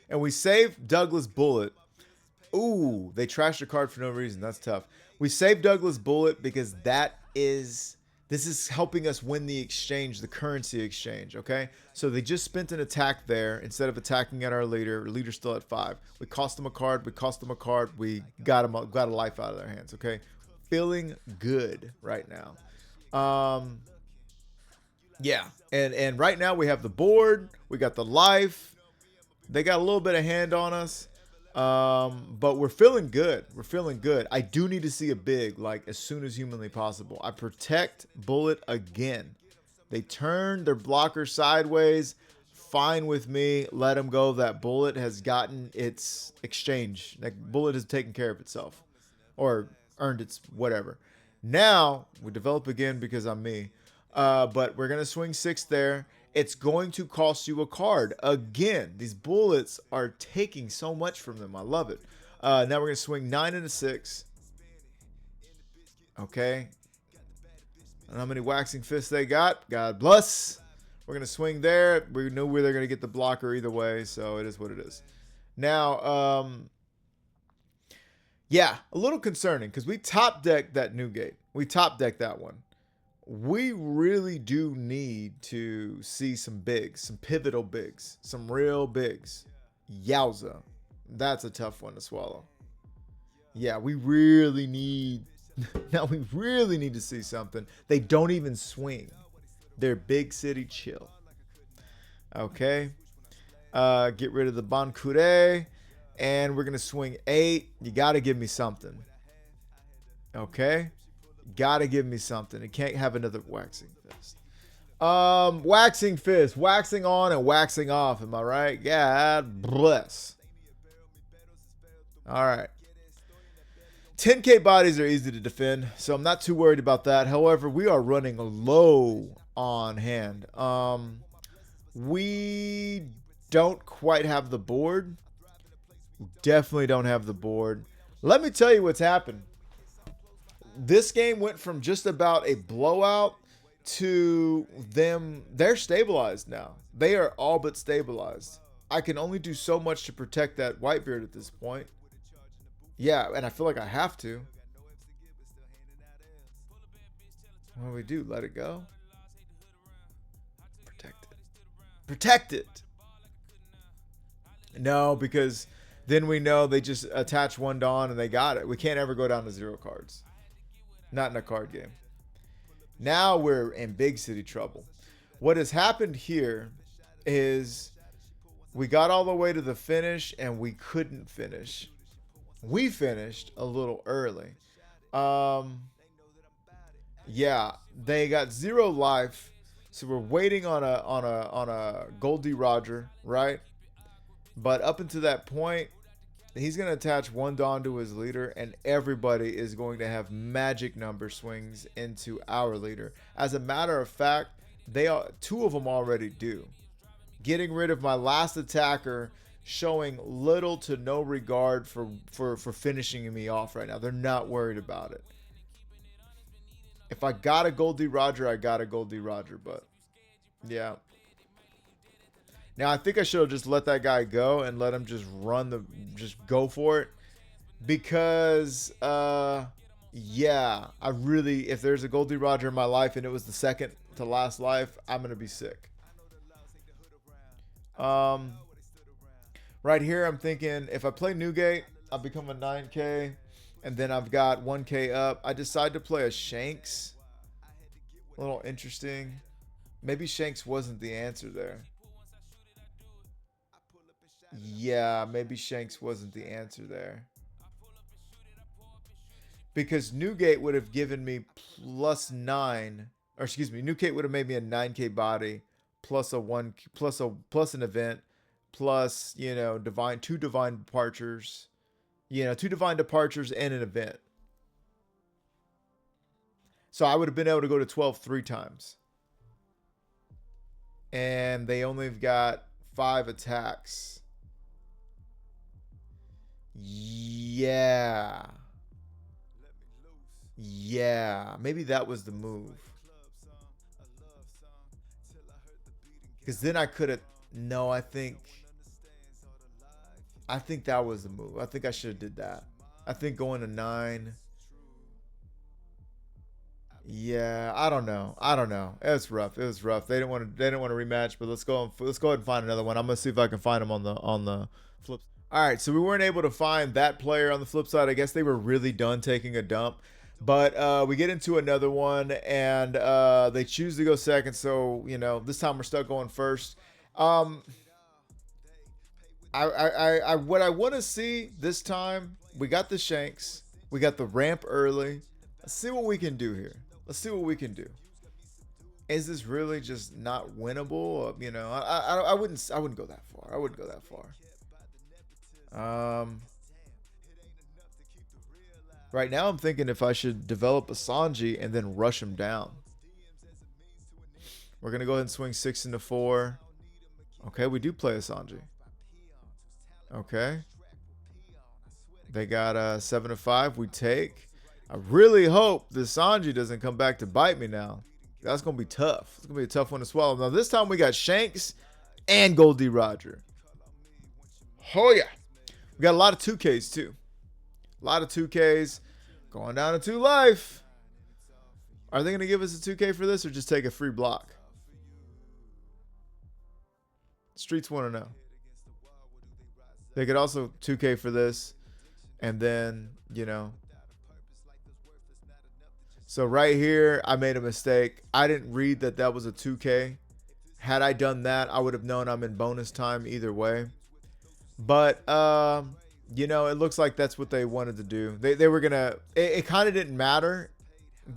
And we saved Douglas Bullet. Ooh, they trashed a card for no reason. That's tough. We saved Douglas Bullet because this is helping us win the exchange, the currency exchange, okay? So they just spent an attack there instead of attacking at our leader. Leader's still at 5. We cost them a card. We cost them a card. We got a life out of their hands, okay? Feeling good right now. Yeah. And right now we have the board. We got the life. They got a little bit of hand on us. But we're feeling good. We're feeling good. I do need to see a big, like, as soon as humanly possible. I protect Bullet again. They turn their blocker sideways. Fine with me. Let them go. That Bullet has gotten its exchange. That Bullet has taken care of itself. Or earned its whatever. Now, we develop again because I'm me. But we're going to swing 6 there. It's going to cost you a card. Again, these bullets are taking so much from them. I love it. Now we're going to swing 9 and a 6. Okay. I don't know how many waxing fists they got. God bless. We're going to swing there. We knew where they're going to get the blocker either way, so it is what it is. Now, yeah, a little concerning because we top decked that new gate. We top decked that one. We really do need to see some bigs, some pivotal bigs, some real bigs. Yowza. That's a tough one to swallow. Yeah, we really need... Now we really need to see something. They don't even swing. They're big city chill. Okay. Get rid of the Bankure. And we're going to swing 8. You got to give me something. Okay. Gotta give me something. It can't have another waxing fist. Waxing fist. Waxing on and waxing off. Am I right? God bless. Alright. 10k bodies are easy to defend, so I'm not too worried about that. However, we are running low on hand. We don't quite have the board. We definitely don't have the board. Let me tell you what's happened. This game went from just about a blowout to them. They're stabilized now. They are all but stabilized. I can only do so much to protect that Whitebeard at this point. Yeah, and I feel like I have to. What do we do? Let it go? Protect it. Protect it! No, because then we know they just attach one Dawn and they got it. We can't ever go down to 0 cards. Not in a card game. Now we're in big city trouble. What has happened here is we got all the way to the finish and we couldn't finish. We finished a little early. Yeah, they got 0 life, so we're waiting on a Goldie Roger, right? But up until that point, he's going to attach one Dawn to his leader, and everybody is going to have magic number swings into our leader. As a matter of fact, two of them already do. Getting rid of my last attacker, showing little to no regard for finishing me off right now. They're not worried about it. If I got a Goldie Roger, I got a Goldie Roger, but yeah. Now I think I should have just let that guy go and let him just just go for it. Because yeah, I really, if there's a Goldie Roger in my life and it was the second to last life, I'm gonna be sick. Right here I'm thinking if I play Newgate, I'll become a 9k. And then I've got 1k up. I decide to play a Shanks. A little interesting. Maybe Shanks wasn't the answer there. Yeah, maybe Shanks wasn't the answer there. Because Newgate would have given me +9. Or excuse me, Newgate would have made me a 9k body. Plus an event. Plus, you know, two divine departures. You know, 2 divine departures and an event. So I would have been able to go to 12 3 times. And they only have got 5 attacks. Yeah. Yeah. Maybe that was the move. Because then I could have... No, I think that was the move. I think I should have did that. I think going to 9. Yeah, I don't know. It was rough. They didn't want to rematch, but let's go ahead and find another one. I'm gonna see if I can find them on the flip. All right, so we weren't able to find that player on the flip side. I guess they were really done taking a dump. But we get into another one, and they choose to go second. So, you know, this time we're stuck going first. What I want to see this time, we got the Shanks. We got the ramp early. Let's see what we can do here. Let's see what we can do. Is this really just not winnable? You know, I wouldn't go that far. I wouldn't go that far. Right now I'm thinking if I should develop a Sanji and then rush him down. We're going to go ahead and swing 6 into 4. Okay, we do play a Sanji. Okay. They got 7 to 5. We take. I really hope the Sanji doesn't come back to bite me now. That's going to be tough. It's going to be a tough one to swallow. Now, this time we got Shanks and Goldie Roger. Oh, yeah. We got a lot of 2Ks, too. A lot of 2Ks. Going down to 2 life. Are they going to give us a 2K for this or just take a free block? Streets want to know. They could also 2K for this. And then, you know. So right here, I made a mistake. I didn't read that that was a 2K. Had I done that, I would have known I'm in bonus time either way. But, you know, it looks like that's what they wanted to do. They were going to... It kind of didn't matter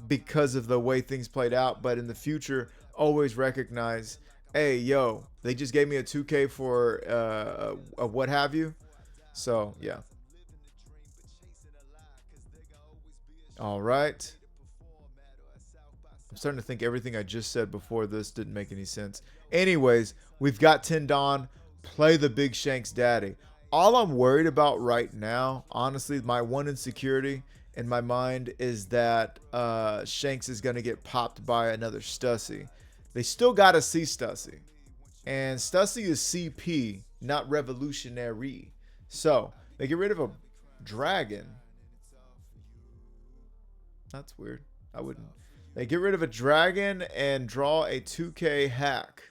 because of the way things played out. But in the future, always recognize, hey, yo, they just gave me a 2K for a what have you. So, yeah. All right. I'm starting to think everything I just said before this didn't make any sense. Anyways, we've got 10 Dawn. Play the big Shanks daddy. All I'm worried about right now, honestly, my one insecurity in my mind is that Shanks is going to get popped by another Stussy. They still got to see Stussy. And Stussy is CP, not revolutionary. So, they get rid of a dragon. That's weird. I wouldn't. They get rid of a dragon and draw a 2K hack.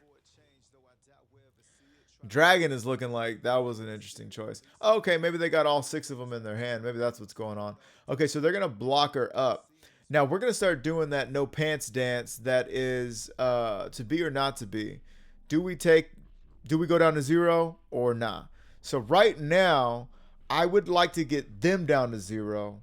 Dragon is looking like that was an interesting choice. Okay, maybe they got all 6 of them in their hand. Maybe that's what's going on. Okay, so they're going to block her up. Now we're going to start doing that no pants dance that is to be or not to be. Do we go down to 0 or not? So right now, I would like to get them down to 0.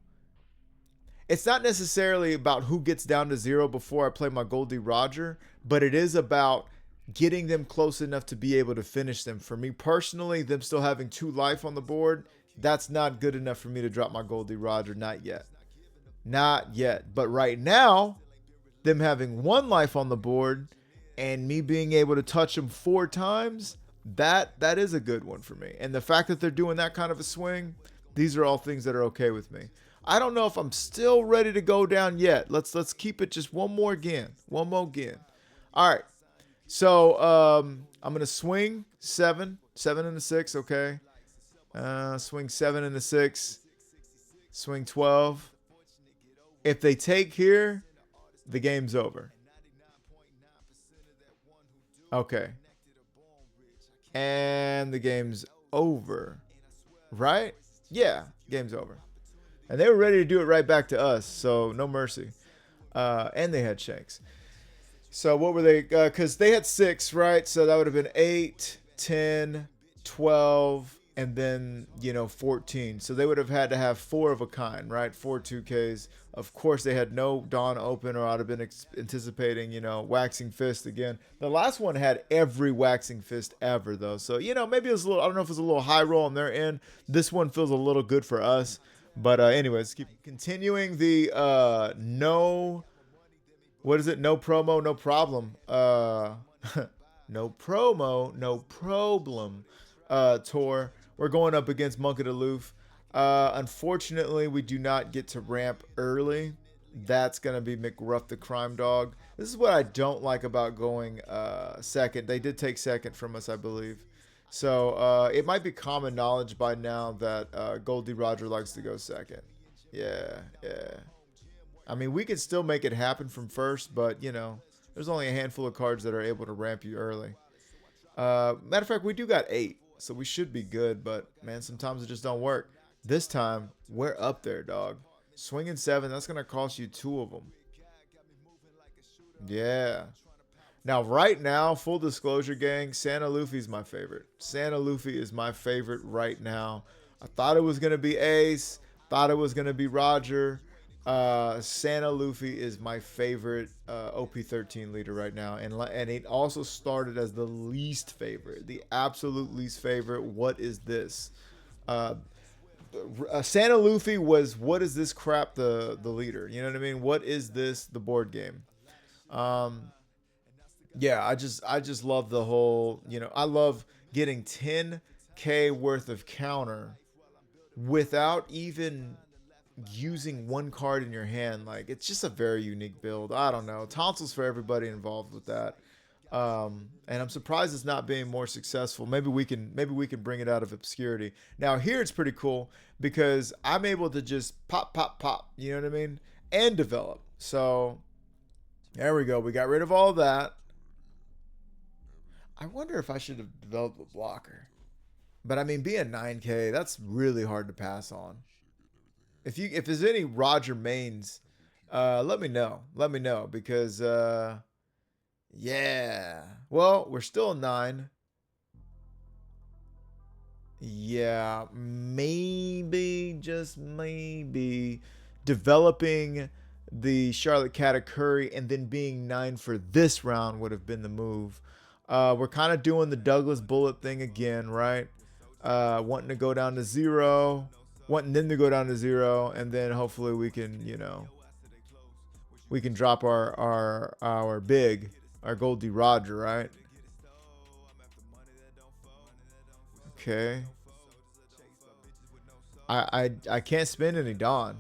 It's not necessarily about who gets down to 0 before I play my Goldie Roger, but it is about getting them close enough to be able to finish them. For me personally, them still having 2 life on the board, that's not good enough for me to drop my Goldie Roger. Not yet. Not yet. But right now, them having 1 life on the board and me being able to touch them 4 times, that is a good one for me. And the fact that they're doing that kind of a swing, these are all things that are okay with me. I don't know if I'm still ready to go down yet. Let's keep it just one more again. One more again. All right. So I'm gonna swing 7 and a 6. Okay. Swing 7 and a 6. Swing 12. If they take here, the game's over. Okay. And the game's over. Right? Yeah, game's over. And they were ready to do it right back to us, so no mercy. And they had shanks. So what were they? Because they had 6, right? So that would have been 8, 10, 12, and then, 14. So they would have had to have 4 of a kind, right? 4 2Ks. Of course, they had no Dawn open, or I'd have been anticipating, Waxing Fist again. The last one had every Waxing Fist ever, though. So, maybe it was a little, I don't know if it was a little high roll on their end. This one feels a little good for us. But anyways, keep continuing the what is it? No promo, no problem. No promo, no problem. Tour. We're going up against Monk of the Loof. Unfortunately, we do not get to ramp early. That's gonna be McRuff the Crime Dog. This is what I don't like about going second. They did take second from us, I believe. So it might be common knowledge by now that Goldie Roger likes to go second. Yeah. I mean, we could still make it happen from first, but, there's only a handful of cards that are able to ramp you early. Matter of fact, we do got 8, so we should be good, but, man, sometimes it just don't work. This time, we're up there, dog. Swinging 7, that's going to cost you 2 of them. Yeah. Now, right now, full disclosure, gang, Santa Luffy's my favorite. Santa Luffy is my favorite right now. I thought it was going to be Ace. Thought it was going to be Roger. Santa Luffy is my favorite OP13 leader right now. And it also started as the least favorite. The absolute least favorite. What is this? Santa Luffy was, what is this crap, the leader? You know what I mean? What is this, the board game? Yeah, I just love the whole, I love getting 10K worth of counter without even using 1 card in your hand. Like, it's just a very unique build. I don't know. Tonsils for everybody involved with that. And I'm surprised it's not being more successful. Maybe we can bring it out of obscurity. Now here it's pretty cool because I'm able to just pop, you know what I mean? And develop. So there we go. We got rid of all that. I wonder if I should have developed a blocker. But I mean, being 9K, that's really hard to pass on. If there's any Roger mains, let me know. Let me know because yeah. Well, we're still 9. Yeah, maybe, just maybe developing the Charlotte Katakuri and then being 9 for this round would have been the move. We're kind of doing the Douglas Bullet thing again, right? Wanting to go down to 0, wanting them to go down to 0, and then hopefully we can, we can drop our Goldie Roger, right? Okay. I can't spend any Dawn.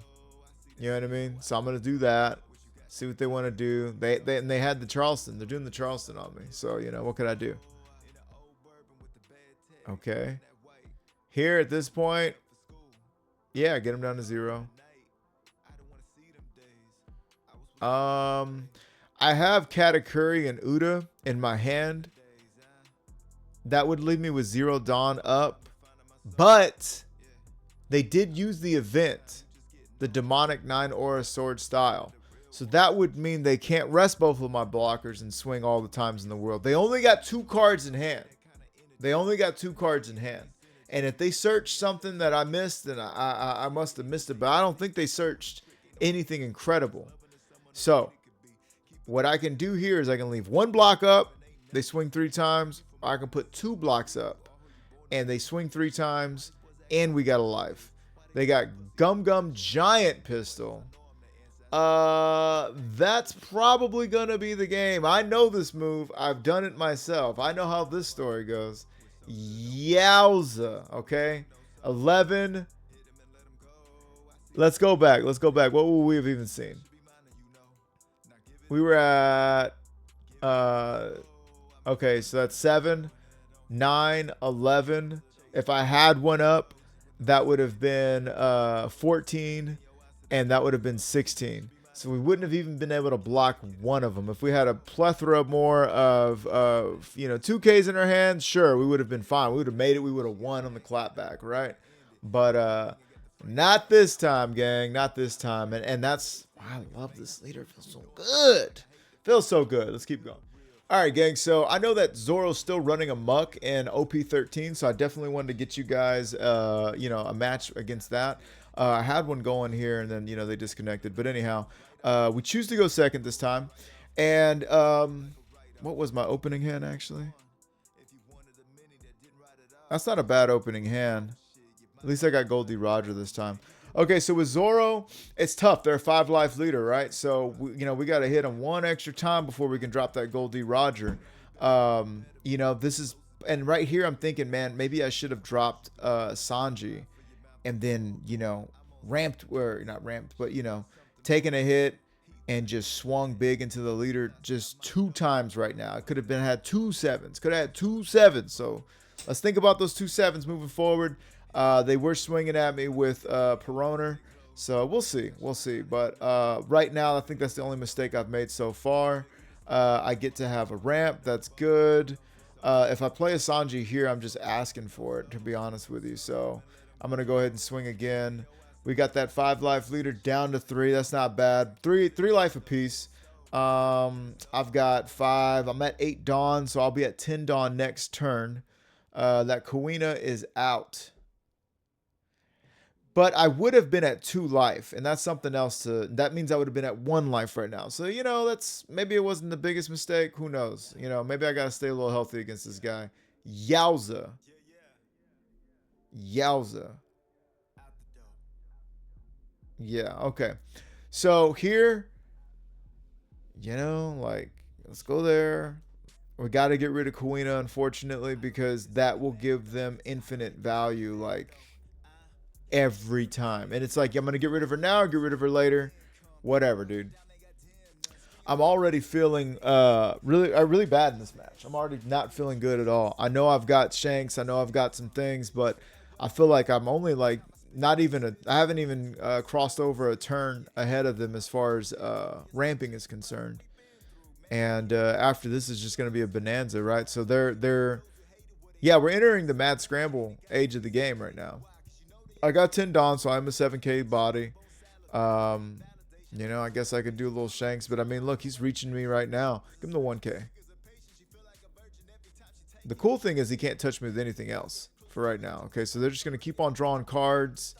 You know what I mean? So I'm gonna do that. See what they want to do. They had the Charleston. They're doing the Charleston on me. So, what could I do? Okay. Here at this point, yeah, get them down to 0. I have Katakuri and Uda in my hand. That would leave me with 0 Dawn up. But they did use the event, the demonic 9 aura sword style. So that would mean they can't rest both of my blockers and swing all the times in the world. They only got 2 cards in hand. They only got 2 cards in hand. And if they searched something that I missed, then I must have missed it. But I don't think they searched anything incredible. So what I can do here is I can leave 1 block up. They swing 3 times. Or I can put 2 blocks up. And they swing 3 times. And we got a life. They got Gum Gum Giant Pistol. That's probably going to be the game. I know this move. I've done it myself. I know how this story goes. Yowza. Okay. 11. Let's go back. Let's go back. What would we have even seen? We were at, okay, so that's 7, 9, 11. If I had 1 up, that would have been 14, and that would have been 16. So we wouldn't have even been able to block 1 of them. If we had a plethora more of 2Ks in our hands, sure, we would have been fine. We would have made it. We would have won on the clapback, right? But not this time, gang. Not this time. And that's why I love this leader. It feels so good. Feels so good. Let's keep going. All right, gang. So I know that Zoro's still running amok in OP13, so I definitely wanted to get you guys, a match against that. I had one going here, and then they disconnected. But anyhow, we choose to go second this time. And what was my opening hand actually? That's not a bad opening hand. At least I got Goldie Roger this time. Okay, so with Zoro, it's tough. They're a 5 life leader, right? So we got to hit him 1 extra time before we can drop that Goldie Roger. This is, and right here I'm thinking, man, maybe I should have dropped Sanji, and then ramped, or not ramped, but taken a hit and just swung big into the leader just 2 times right now. I could have had 2 7s. Could have had 2 7s. So let's think about those 2 7s moving forward. They were swinging at me with Peroner, so we'll see. We'll see. But right now, I think that's the only mistake I've made so far. I get to have a ramp. That's good. If I play a Sanji here, I'm just asking for it, to be honest with you. So I'm going to go ahead and swing again. We got that 5 life leader down to 3. That's not bad. 3 life apiece. I've got 5. I'm at 8 Dawn, so I'll be at 10 Dawn next turn. That Kuina is out. But I would have been at 2 life, and that's something else that means I would have been at 1 life right now. So, that's, maybe it wasn't the biggest mistake. Who knows? Maybe I got to stay a little healthy against this guy. Yowza. Yowza. Yeah, okay. So here, let's go there. We got to get rid of Kuina, unfortunately, because that will give them infinite value, every time. And it's like, I'm going to get rid of her now or get rid of her later. Whatever, dude. I'm already feeling really bad in this match. I'm already not feeling good at all. I know I've got Shanks. I know I've got some things, but I feel like I'm only I haven't even crossed over a turn ahead of them as far as ramping is concerned. And after this is just going to be a bonanza, right? So we're entering the mad scramble age of the game right now. I got 10 Dawn, so I'm a 7K body. I guess I could do a little Shanks, but I mean, look, he's reaching me right now. Give him the 1K. The cool thing is he can't touch me with anything else for right now. Okay, so they're just going to keep on drawing cards.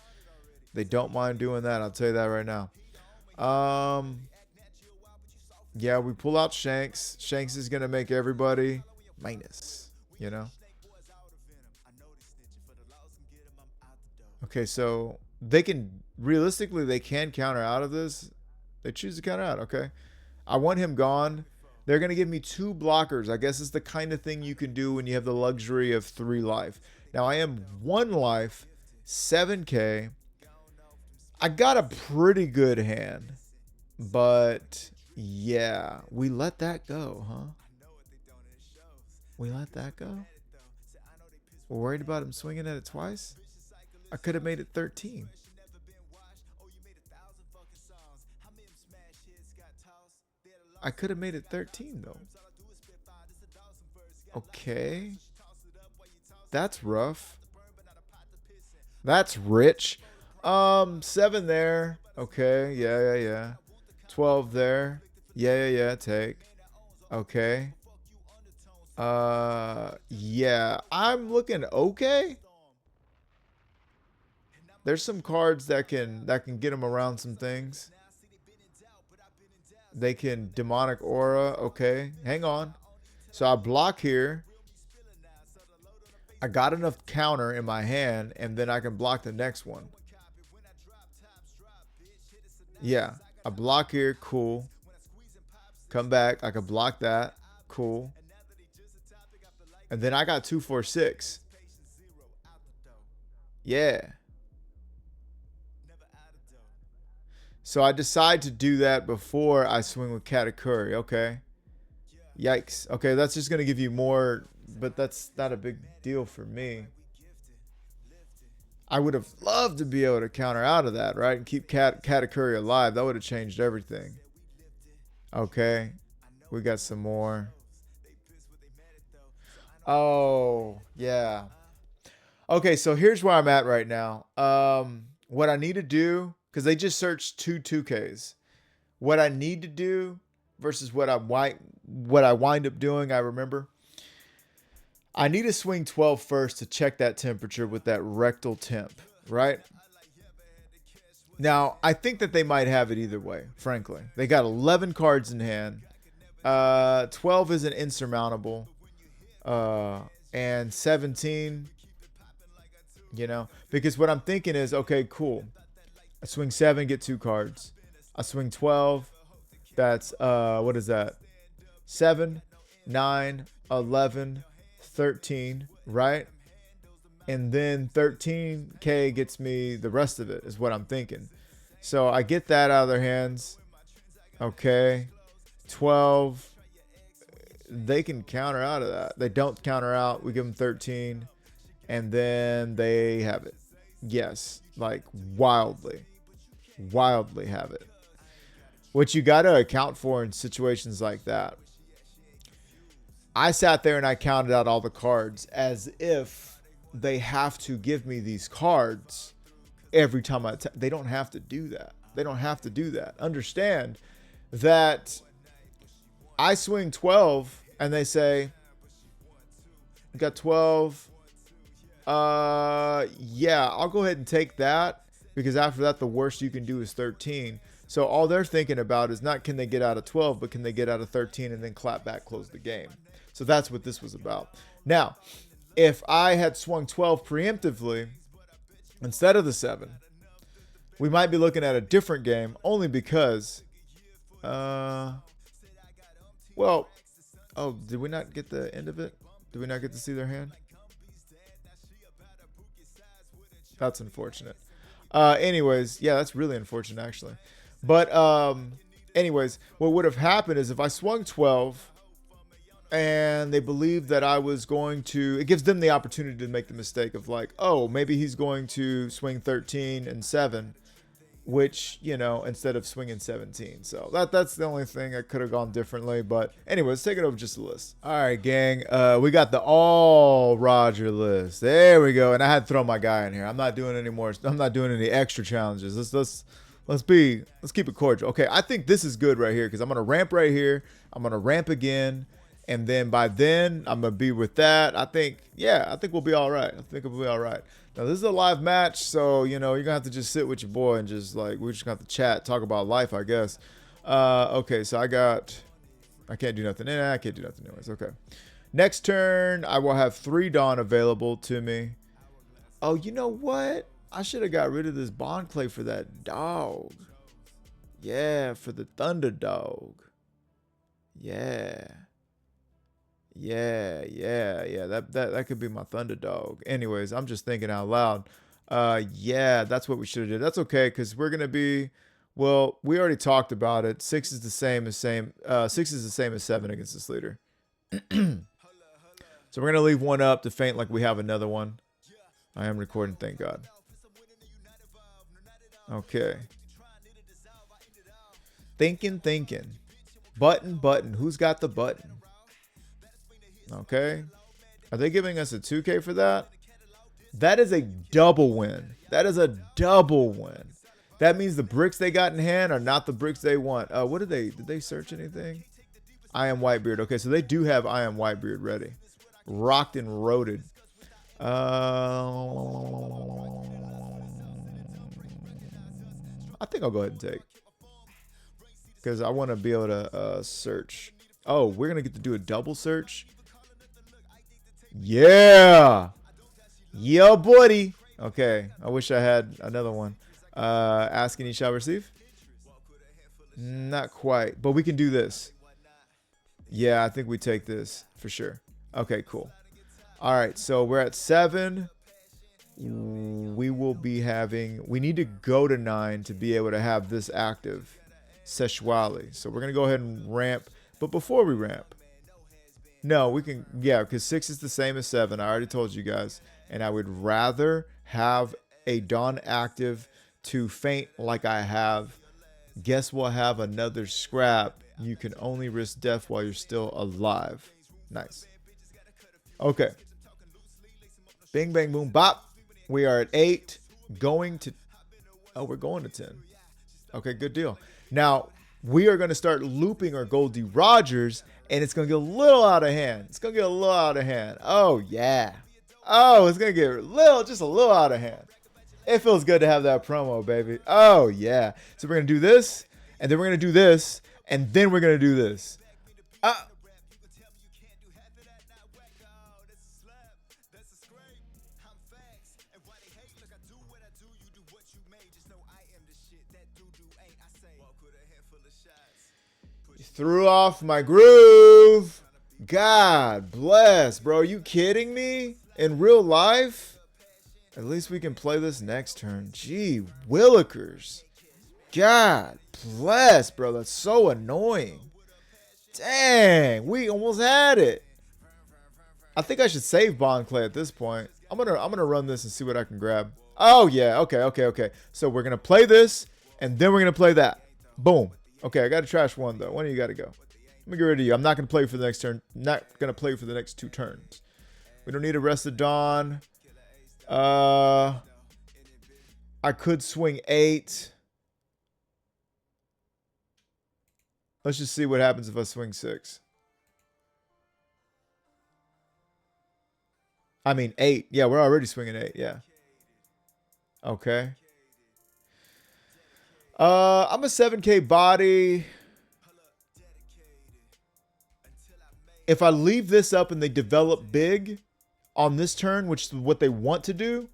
They don't mind doing that. I'll tell you that right now. Yeah, we pull out Shanks. Shanks is going to make everybody minus, Okay, so they can counter out of this. They choose to counter out. Okay, I want him gone. They're going to give me 2 blockers. I guess it's the kind of thing you can do when you have the luxury of 3 life. Now I am 1 life, 7K. I got a pretty good hand, but yeah, we let that go, huh? We let that go. We're worried about him swinging at it twice. I could have made it 13. I could have made it 13 though. Okay. That's rough. That's rich. 7 there. Okay. Yeah. 12 there. Yeah. Take. Okay. Yeah. I'm looking okay. There's some cards that can get them around some things. They can demonic aura. Okay. Hang on. So I block here. I got enough counter in my hand, and then I can block the next one. Yeah, I block here, cool. Come back, I can block that, cool. And then I got 2, 4, 6. Yeah. So I decide to do that before I swing with Katakuri. Okay. Yikes. Okay, that's just gonna give you more, but that's not a big deal for me. I would have loved to be able to counter out of that, right? And keep Katakuri alive. That would have changed everything. Okay. We got some more. Oh, yeah. Okay, so here's where I'm at right now. What I need to do, because they just searched 2 2Ks. What I need to do versus what I wind up doing, I remember. I need to swing 12 first to check that temperature with that rectal temp, right? Now, I think that they might have it either way, frankly. They got 11 cards in hand. 12 isn't insurmountable. And 17, you know, because what I'm thinking is, okay, cool. I swing 7, get 2 cards. I swing 12. That's, what is that? 7, 9, 11, 13, right? And then 13K gets me the rest of it, is what I'm thinking. So I get that out of their hands. Okay. 12. They can counter out of that. They don't counter out. We give them 13. And then they have it. Yes. Like wildly have it. What you got to account for in situations like that. I sat there and I counted out all the cards as if they have to give me these cards every time they don't have to do that. They don't have to do that. Understand that I swing 12 and they say, you got 12. Yeah, I'll go ahead and take that because after that, the worst you can do is 13. So all they're thinking about is not can they get out of 12, but can they get out of 13 and then clap back, close the game. So that's what this was about. Now, if I had swung 12 preemptively instead of the 7, we might be looking at a different game only because, well, oh, did we not get the end of it? Did we not get to see their hand? That's unfortunate. Anyways, yeah, that's really unfortunate actually. But anyways, what would have happened is if I swung 12 and they believed that I was going to, it gives them the opportunity to make the mistake of like, oh, maybe he's going to swing 13 and 7, which, you know, instead of swinging 17. So that's the only thing that could have gone differently. But anyways, let's take it over just a list. All right, gang. We got the all Roger list. There we go. And I had to throw my guy in here. I'm not doing any more. I'm not doing any extra challenges. Let's keep it cordial. Okay, I think this is good right here because I'm gonna ramp right here. I'm gonna ramp again. And then by then, I'm going to be with that. I think we'll be all right. I think we'll be all right. Now, this is a live match, so, you know, you're going to have to just sit with your boy and just, like, we're just going to have to chat, talk about life, I guess. Okay, so I can't do nothing. I can't do nothing anyways. Okay. Next turn, I will have 3 Dawn available to me. Oh, you know what? I should have got rid of this bond clay for that dog. Yeah, for the Thunder Dog. Yeah. Yeah. That could be my Thunder Dog. Anyways, I'm just thinking out loud. Yeah, that's what we should have did. That's okay, because we're gonna be, well, we already talked about it. 6 is the same as 7 against this leader. So we're gonna leave one up to feint like we have another one. I am recording, thank God. Okay. Thinking. Button. Who's got the button? Okay. Are they giving us a 2K for that? That is a double win. That is a double win. That means the bricks they got in hand are not the bricks they want. What did they search anything? I am Whitebeard. Okay, so they do have I am Whitebeard ready. Rocked and roaded. I think I'll go ahead and take. Because I want to be able to search. Oh, we're going to get to do a double search. Yeah. Yeah, buddy. Okay. I wish I had another one. Ask and you shall receive. Not quite. But we can do this. Yeah, I think we take this for sure. Okay, cool. All right. So we're at 7. We will be having. We need to go to 9 to be able to have this active. Sexuality. So we're going to go ahead and ramp. But before we ramp. No, we can. Yeah, because 6 is the same as 7. I already told you guys. And I would rather have a Dawn active to faint like I have. Guess we'll have another scrap. You can only risk death while you're still alive. Nice. Okay. Bing, bang, boom, bop. We are at 8. Going to... Oh, we're going to 10. Okay, good deal. Now, we are going to start looping our Goldie Rogers, and it's going to get a little out of hand. It's going to get a little out of hand. Oh, yeah. Oh, it's going to get just a little out of hand. It feels good to have that promo, baby. Oh, yeah. So we're going to do this, and then we're going to do this, and then we're going to do this. Threw off my groove. God bless, bro. Are you kidding me? In real life? At least we can play this next turn. Gee, Willikers. God bless, bro. That's so annoying. Dang, we almost had it. I think I should save Bond Clay at this point. I'm gonna run this and see what I can grab. Oh yeah, okay. So we're gonna play this, and then we're gonna play that. Boom. Okay, I got to trash one, though. One of you got to go. Let me get rid of you. I'm not going to play for the next turn. Not going to play for the next 2 turns. We don't need a Rest of Dawn. I could swing 8. Let's just see what happens if I swing 6. I mean, 8. Yeah, we're already swinging 8. Yeah. Okay. I'm a 7K body. If I leave this up and they develop big on this turn, which is what they want to do,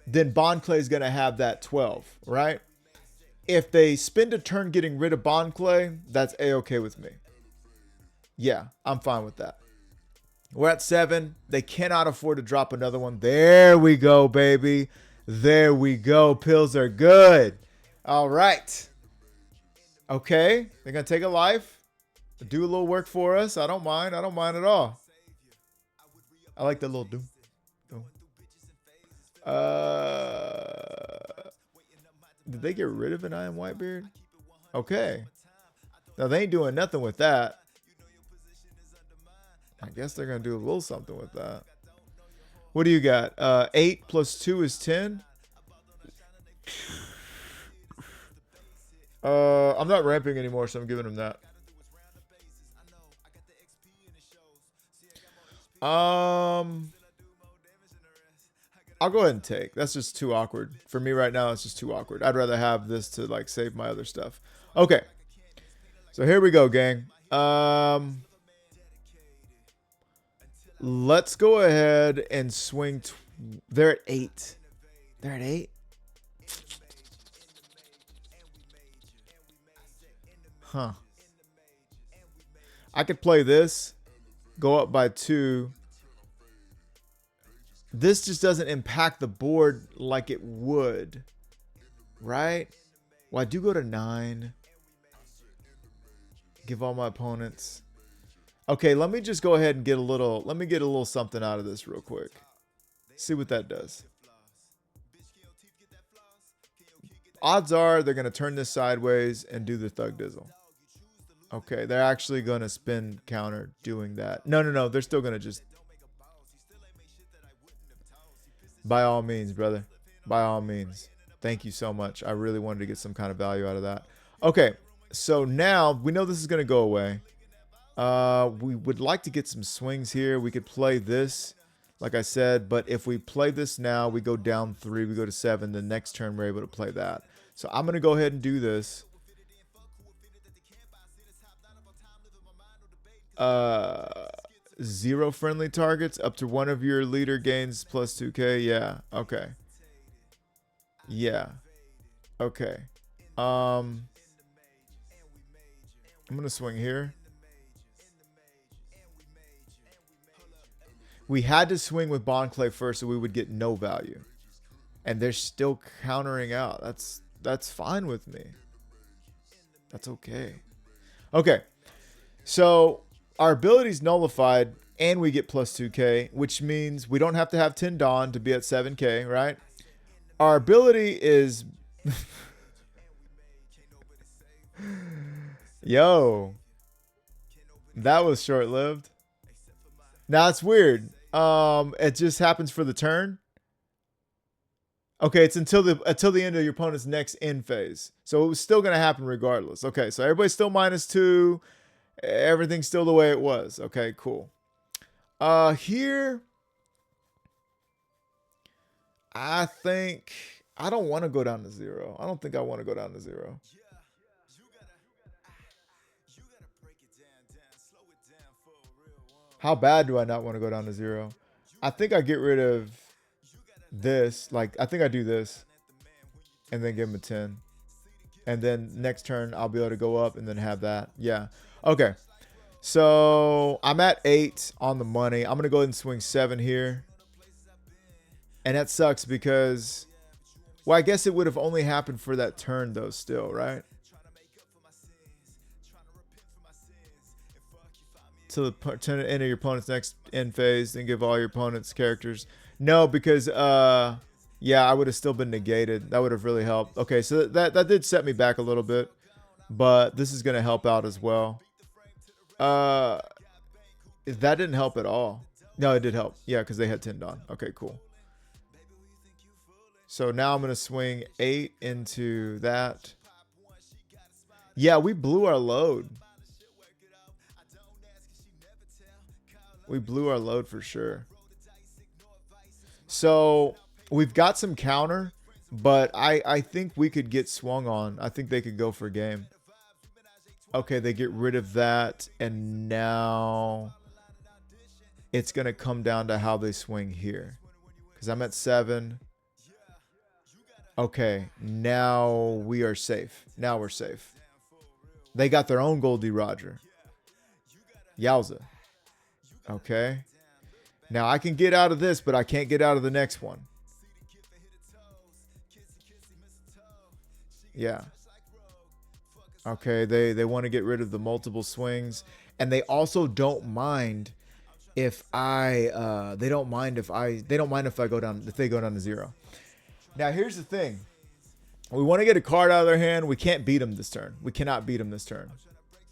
then Bond Clay is going to have that 12, right? If they spend a turn getting rid of Bond Clay, that's A-okay with me. Yeah, I'm fine with that. We're at 7. They cannot afford to drop another one. There we go, baby. There we go. Pills are good. All right. Okay. They're going to take a life. Do a little work for us. I don't mind. I don't mind at all. I like that little doom. Did they get rid of an I Am Whitebeard? Okay. Now, they ain't doing nothing with that. I guess they're going to do a little something with that. What do you got? 8 plus 2 is 10. I'm not ramping anymore, so I'm giving him that. I'll go ahead and take. That's just too awkward. For me right now, it's just too awkward. I'd rather have this to like save my other stuff. Okay. So here we go, gang. Let's go ahead and swing. They're at 8. They're at 8? Huh. I could play this. Go up by 2. This just doesn't impact the board like it would. Right? Well, I do go to 9. Give all my opponents. Okay, let me just go ahead and get a little. Let me get a little something out of this real quick. See what that does. Odds are they're going to turn this sideways and do the Thug Dizzle. Okay, they're actually going to spin counter doing that. No. They're still going to just... By all means, brother. By all means. Thank you so much. I really wanted to get some kind of value out of that. Okay, so now we know this is going to go away. We would like to get some swings here. We could play this, like I said, but if we play this now, we go down 3, we go to 7. The next turn, we're able to play that. So I'm going to go ahead and do this. Zero friendly targets up to one of your leader gains plus 2k. Yeah. Okay. Yeah. Okay. I'm gonna swing here. We had to swing with Bond Clay first, so we would get no value, and they're still countering out. That's fine with me. That's okay. Okay. So our ability's nullified, and we get plus 2k, which means we don't have to have 10 Dawn to be at 7k, right? Our ability is... Yo. That was short-lived. Now, it's weird. It just happens for the turn. Okay, it's until the end of your opponent's next end phase. So it was still going to happen regardless. Okay, so everybody's still -2. Everything's still the way it was. Okay, cool. Here, I think I don't want to go down to 0. I don't think I want to go down to 0. How bad do I not want to go down to 0? I think I get rid of this. Like, I think I do this and then give him a 10. And then next turn, I'll be able to go up and then have that. Yeah. Okay. So I'm at 8 on the money. I'm going to go ahead and swing 7 here. And that sucks because, well, I guess it would have only happened for that turn though still, right? To the end of your opponent's next end phase and give all your opponent's characters. No, because, yeah, I would have still been negated. That would have really helped. Okay, so that did set me back a little bit. But this is going to help out as well. That didn't help at all. No, it did help. Yeah, because they had 10 Dawn. Okay, cool. So now I'm going to swing 8 into that. Yeah, we blew our load. We blew our load for sure. So we've got some counter, but I think we could get swung on. I think they could go for game. Okay, they get rid of that, and now it's going to come down to how they swing here. Because I'm at 7. Okay, now we are safe. Now we're safe. They got their own Goldie Roger. Yowza. Okay. Now I can get out of this, but I can't get out of the next one. Yeah. Okay, they want to get rid of the multiple swings, and they also don't mind if they don't mind if I go down, if they go down to 0. Now here's the thing. We want to get a card out of their hand. We can't beat them this turn. We cannot beat them this turn.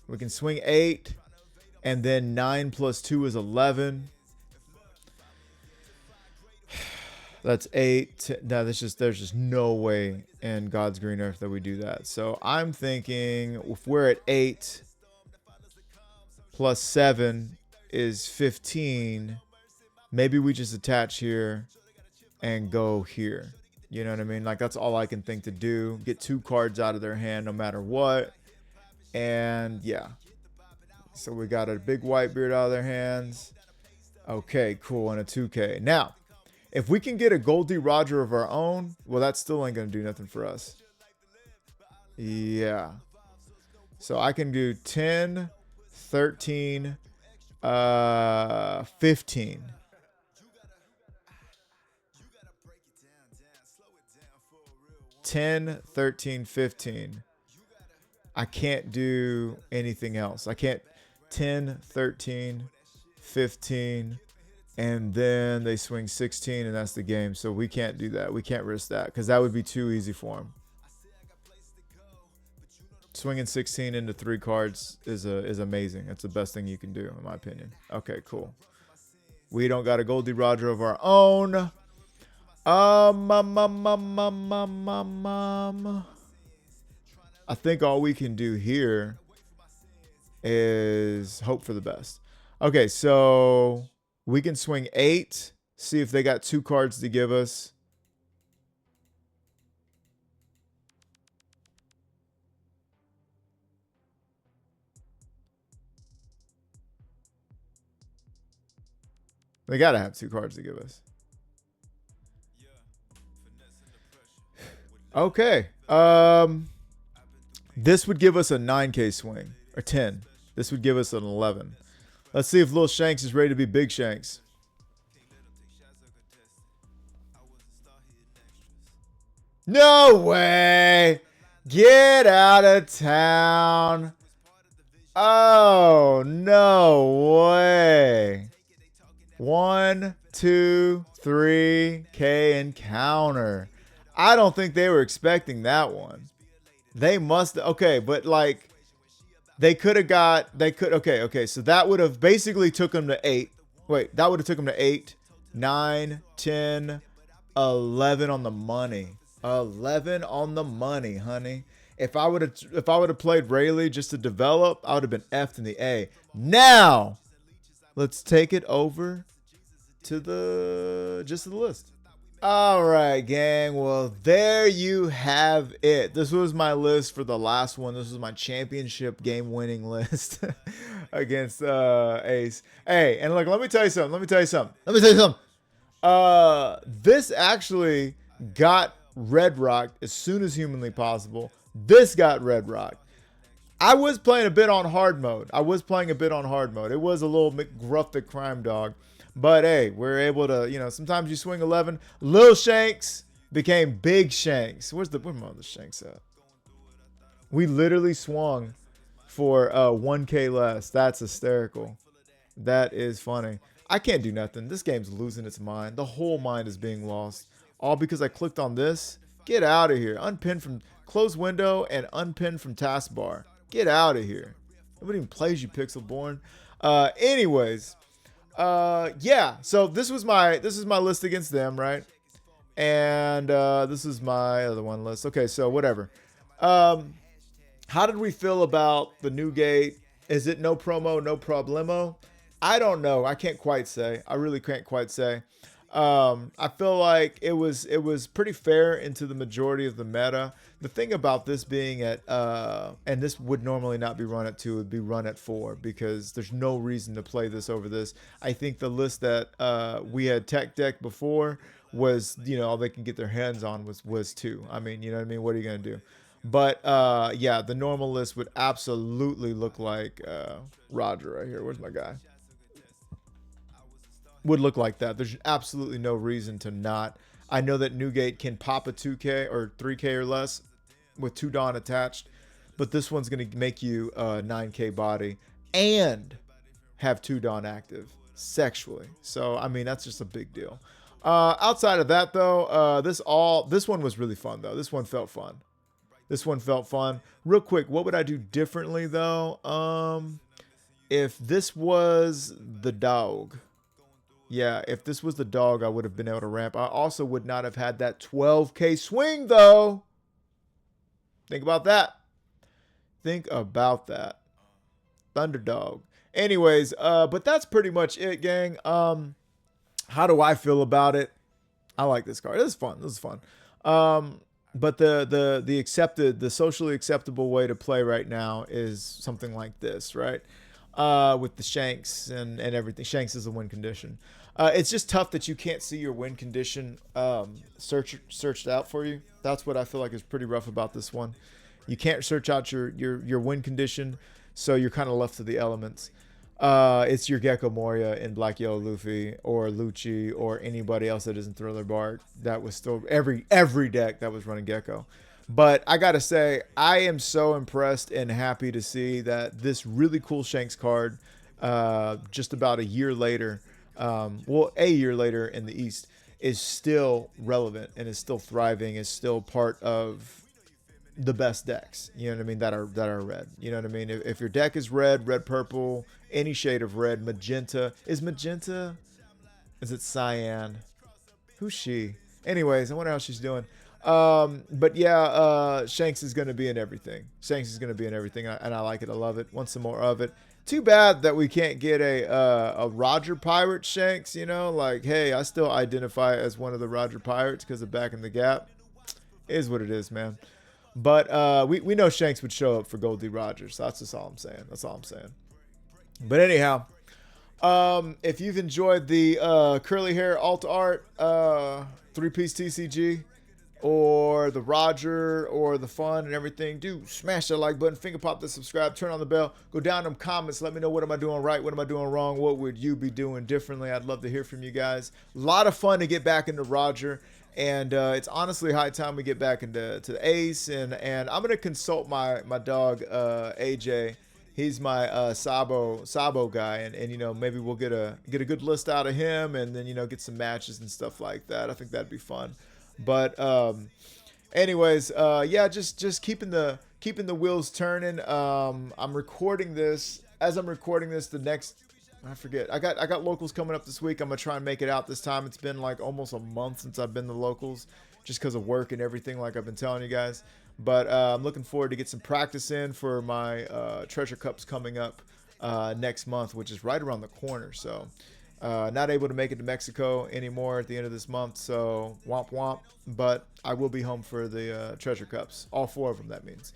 We can swing 8, and then 9 plus 2 is 11. That's 8. No, there's just no way in God's green earth that we do that. So I'm thinking if we're at 8 plus 7 is 15, maybe we just attach here and go here. You know what I mean? Like, that's all I can think to do. Get 2 cards out of their hand no matter what. And yeah. So we got a big Whitebeard out of their hands. Okay, cool. And a 2K. Now, if we can get a Goldie Roger of our own, well, that still ain't going to do nothing for us. Yeah. So I can do 10, 13, 15. 10, 13, 15. I can't do anything else. I can't 10, 13, 15. And then they swing 16, and that's the game. So we can't do that. We can't risk that because that would be too easy for them. Swinging 16 into 3 cards is amazing. That's the best thing you can do, in my opinion. Okay, cool. We don't got a Goldie Roger of our own. I think all we can do here is hope for the best. Okay, so we can swing 8. See if they got 2 cards to give us. They gotta have 2 cards to give us. Okay. This would give us a 9K swing. Or 10. This would give us an 11. Let's see if Lil Shanks is ready to be Big Shanks. No way. Get out of town. Oh, no way. 1, 2, 3, K encounter. I don't think they were expecting that one. They must, okay, but like they could have got, okay, so that would have basically took them to 8. Wait, that would have took them to 8, 9, 10, 11 on the money. 11 on the money, honey. If I would have played Rayleigh just to develop, I would have been F'd in the A. Now, let's take it over to the list. All right, gang. Well, there you have it. This was my list for the last one. This was my championship game-winning list against Ace. Hey, and look, let me tell you something. This actually got red rocked as soon as humanly possible. This got red rocked. I was playing a bit on hard mode. It was a little McGruff the crime dog. But hey, we're able to, sometimes you swing 11. Lil Shanks became Big Shanks. Where's my other Shanks at? We literally swung for 1K less. That's hysterical. That is funny. I can't do nothing. This game's losing its mind. The whole mind is being lost. All because I clicked on this. Get out of here. Unpinned from close window and unpinned from taskbar. Get out of here. Nobody even plays you, Pixelborn. Anyways. Yeah, so this is my list against them, right? And this is my other one list. Okay, so whatever. How did we feel about the new gate? Is it no promo, no problemo? I don't know. I can't quite say. I really can't quite say. I feel like it was pretty fair into the majority of the meta. The thing about this being at and this would normally not be run at 2, it would be run at 4 because there's no reason to play this over this. I think the list that we had tech deck before was, all they can get their hands on was 2. I mean, you know what I mean? What are you gonna do? But yeah, the normal list would absolutely look like Roger right here. Where's my guy? Would look like that. There's absolutely no reason to not. I know that Newgate can pop a 2K or 3K or less with 2 Dawn attached, but this one's going to make you a 9K body and have 2 Dawn active sexually. So, I mean, that's just a big deal. Outside of that, though, this one was really fun, though. This one felt fun. Real quick, what would I do differently, though? If this was the dog. Yeah, if this was the dog, I would have been able to ramp. I also would not have had that 12K swing, though. Think about that. Thunderdog. Anyways, but that's pretty much it, gang. How do I feel about it? I like this card. This is fun. But the socially acceptable way to play right now is something like this, right? With the Shanks and everything. Shanks is a win condition. It's just tough that you can't see your win condition searched out for you. That's what I feel like is pretty rough about this one. You can't search out your win condition, so you're kind of left to the elements. It's your Gecko Moria in Black Yellow Luffy or Lucci or anybody else that isn't Thriller Bark. That was still every deck that was running Gecko. But I gotta say, I am so impressed and happy to see that this really cool Shanks card, just about a year later, a year later in the East, is still relevant and is still thriving, is still part of the best decks. You know what I mean? That are red. You know what I mean? If your deck is red, purple, any shade of red, magenta. Is it cyan? Who's she? Anyways, I wonder how she's doing. But yeah, Shanks is going to be in everything. Shanks is going to be in everything, and I like it. I love it. Want some more of it. Too bad that we can't get a Roger Pirate Shanks, you know? Like, hey, I still identify as one of the Roger Pirates because of Back in the Gap. It is what it is, man. But we know Shanks would show up for Goldie Rogers. So that's just all I'm saying. That's all I'm saying. But anyhow, if you've enjoyed the curly hair alt art 3-piece TCG, or the Roger, or the fun and everything, do smash that like button, finger pop the subscribe, turn on the bell, go down in them comments, let me know what am I doing right, what am I doing wrong, what would you be doing differently. I'd love to hear from you guys. A lot of fun to get back into Roger, and it's honestly high time we get back into the Ace, and I'm gonna consult my dog AJ. He's my Sabo guy, and you know, maybe we'll get a good list out of him, and then, you know, get some matches and stuff like that. I think that'd be fun. But anyways, yeah, just keeping the wheels turning. I'm recording this as I'm recording this. The next, I forget, I got locals coming up this week. I'm gonna try and make it out this time. It's been like almost a month since I've been to locals, just because of work and everything, like I've been telling you guys. But I'm looking forward to get some practice in for my treasure cups coming up next month, which is right around the corner. So not able to make it to Mexico anymore at the end of this month, so womp womp. But I will be home for the treasure cups, all 4 of them, that means.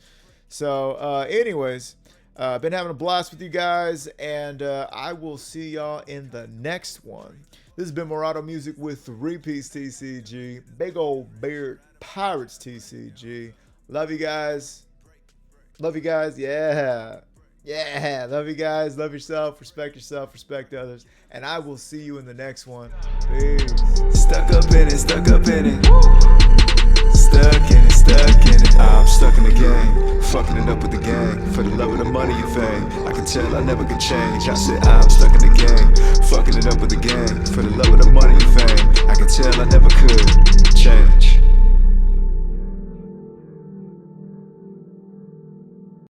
So anyways, been having a blast with you guys, and I will see y'all in the next one. This has been Morado Music with 3-piece TCG, big old beard Pirates TCG. Love you guys. Love you guys. Yeah. Yeah. Love you guys. Love yourself. Respect others. And I will see you in the next one. Peace. Stuck up in it, stuck up in it. Stuck in it, stuck in it. I'm stuck in the game, fucking it up with the gang. For the love of the money and fame, I can tell I never could change. I said I'm stuck in the game, fucking it up with the gang. For the love of the money and fame, I can tell I never could change.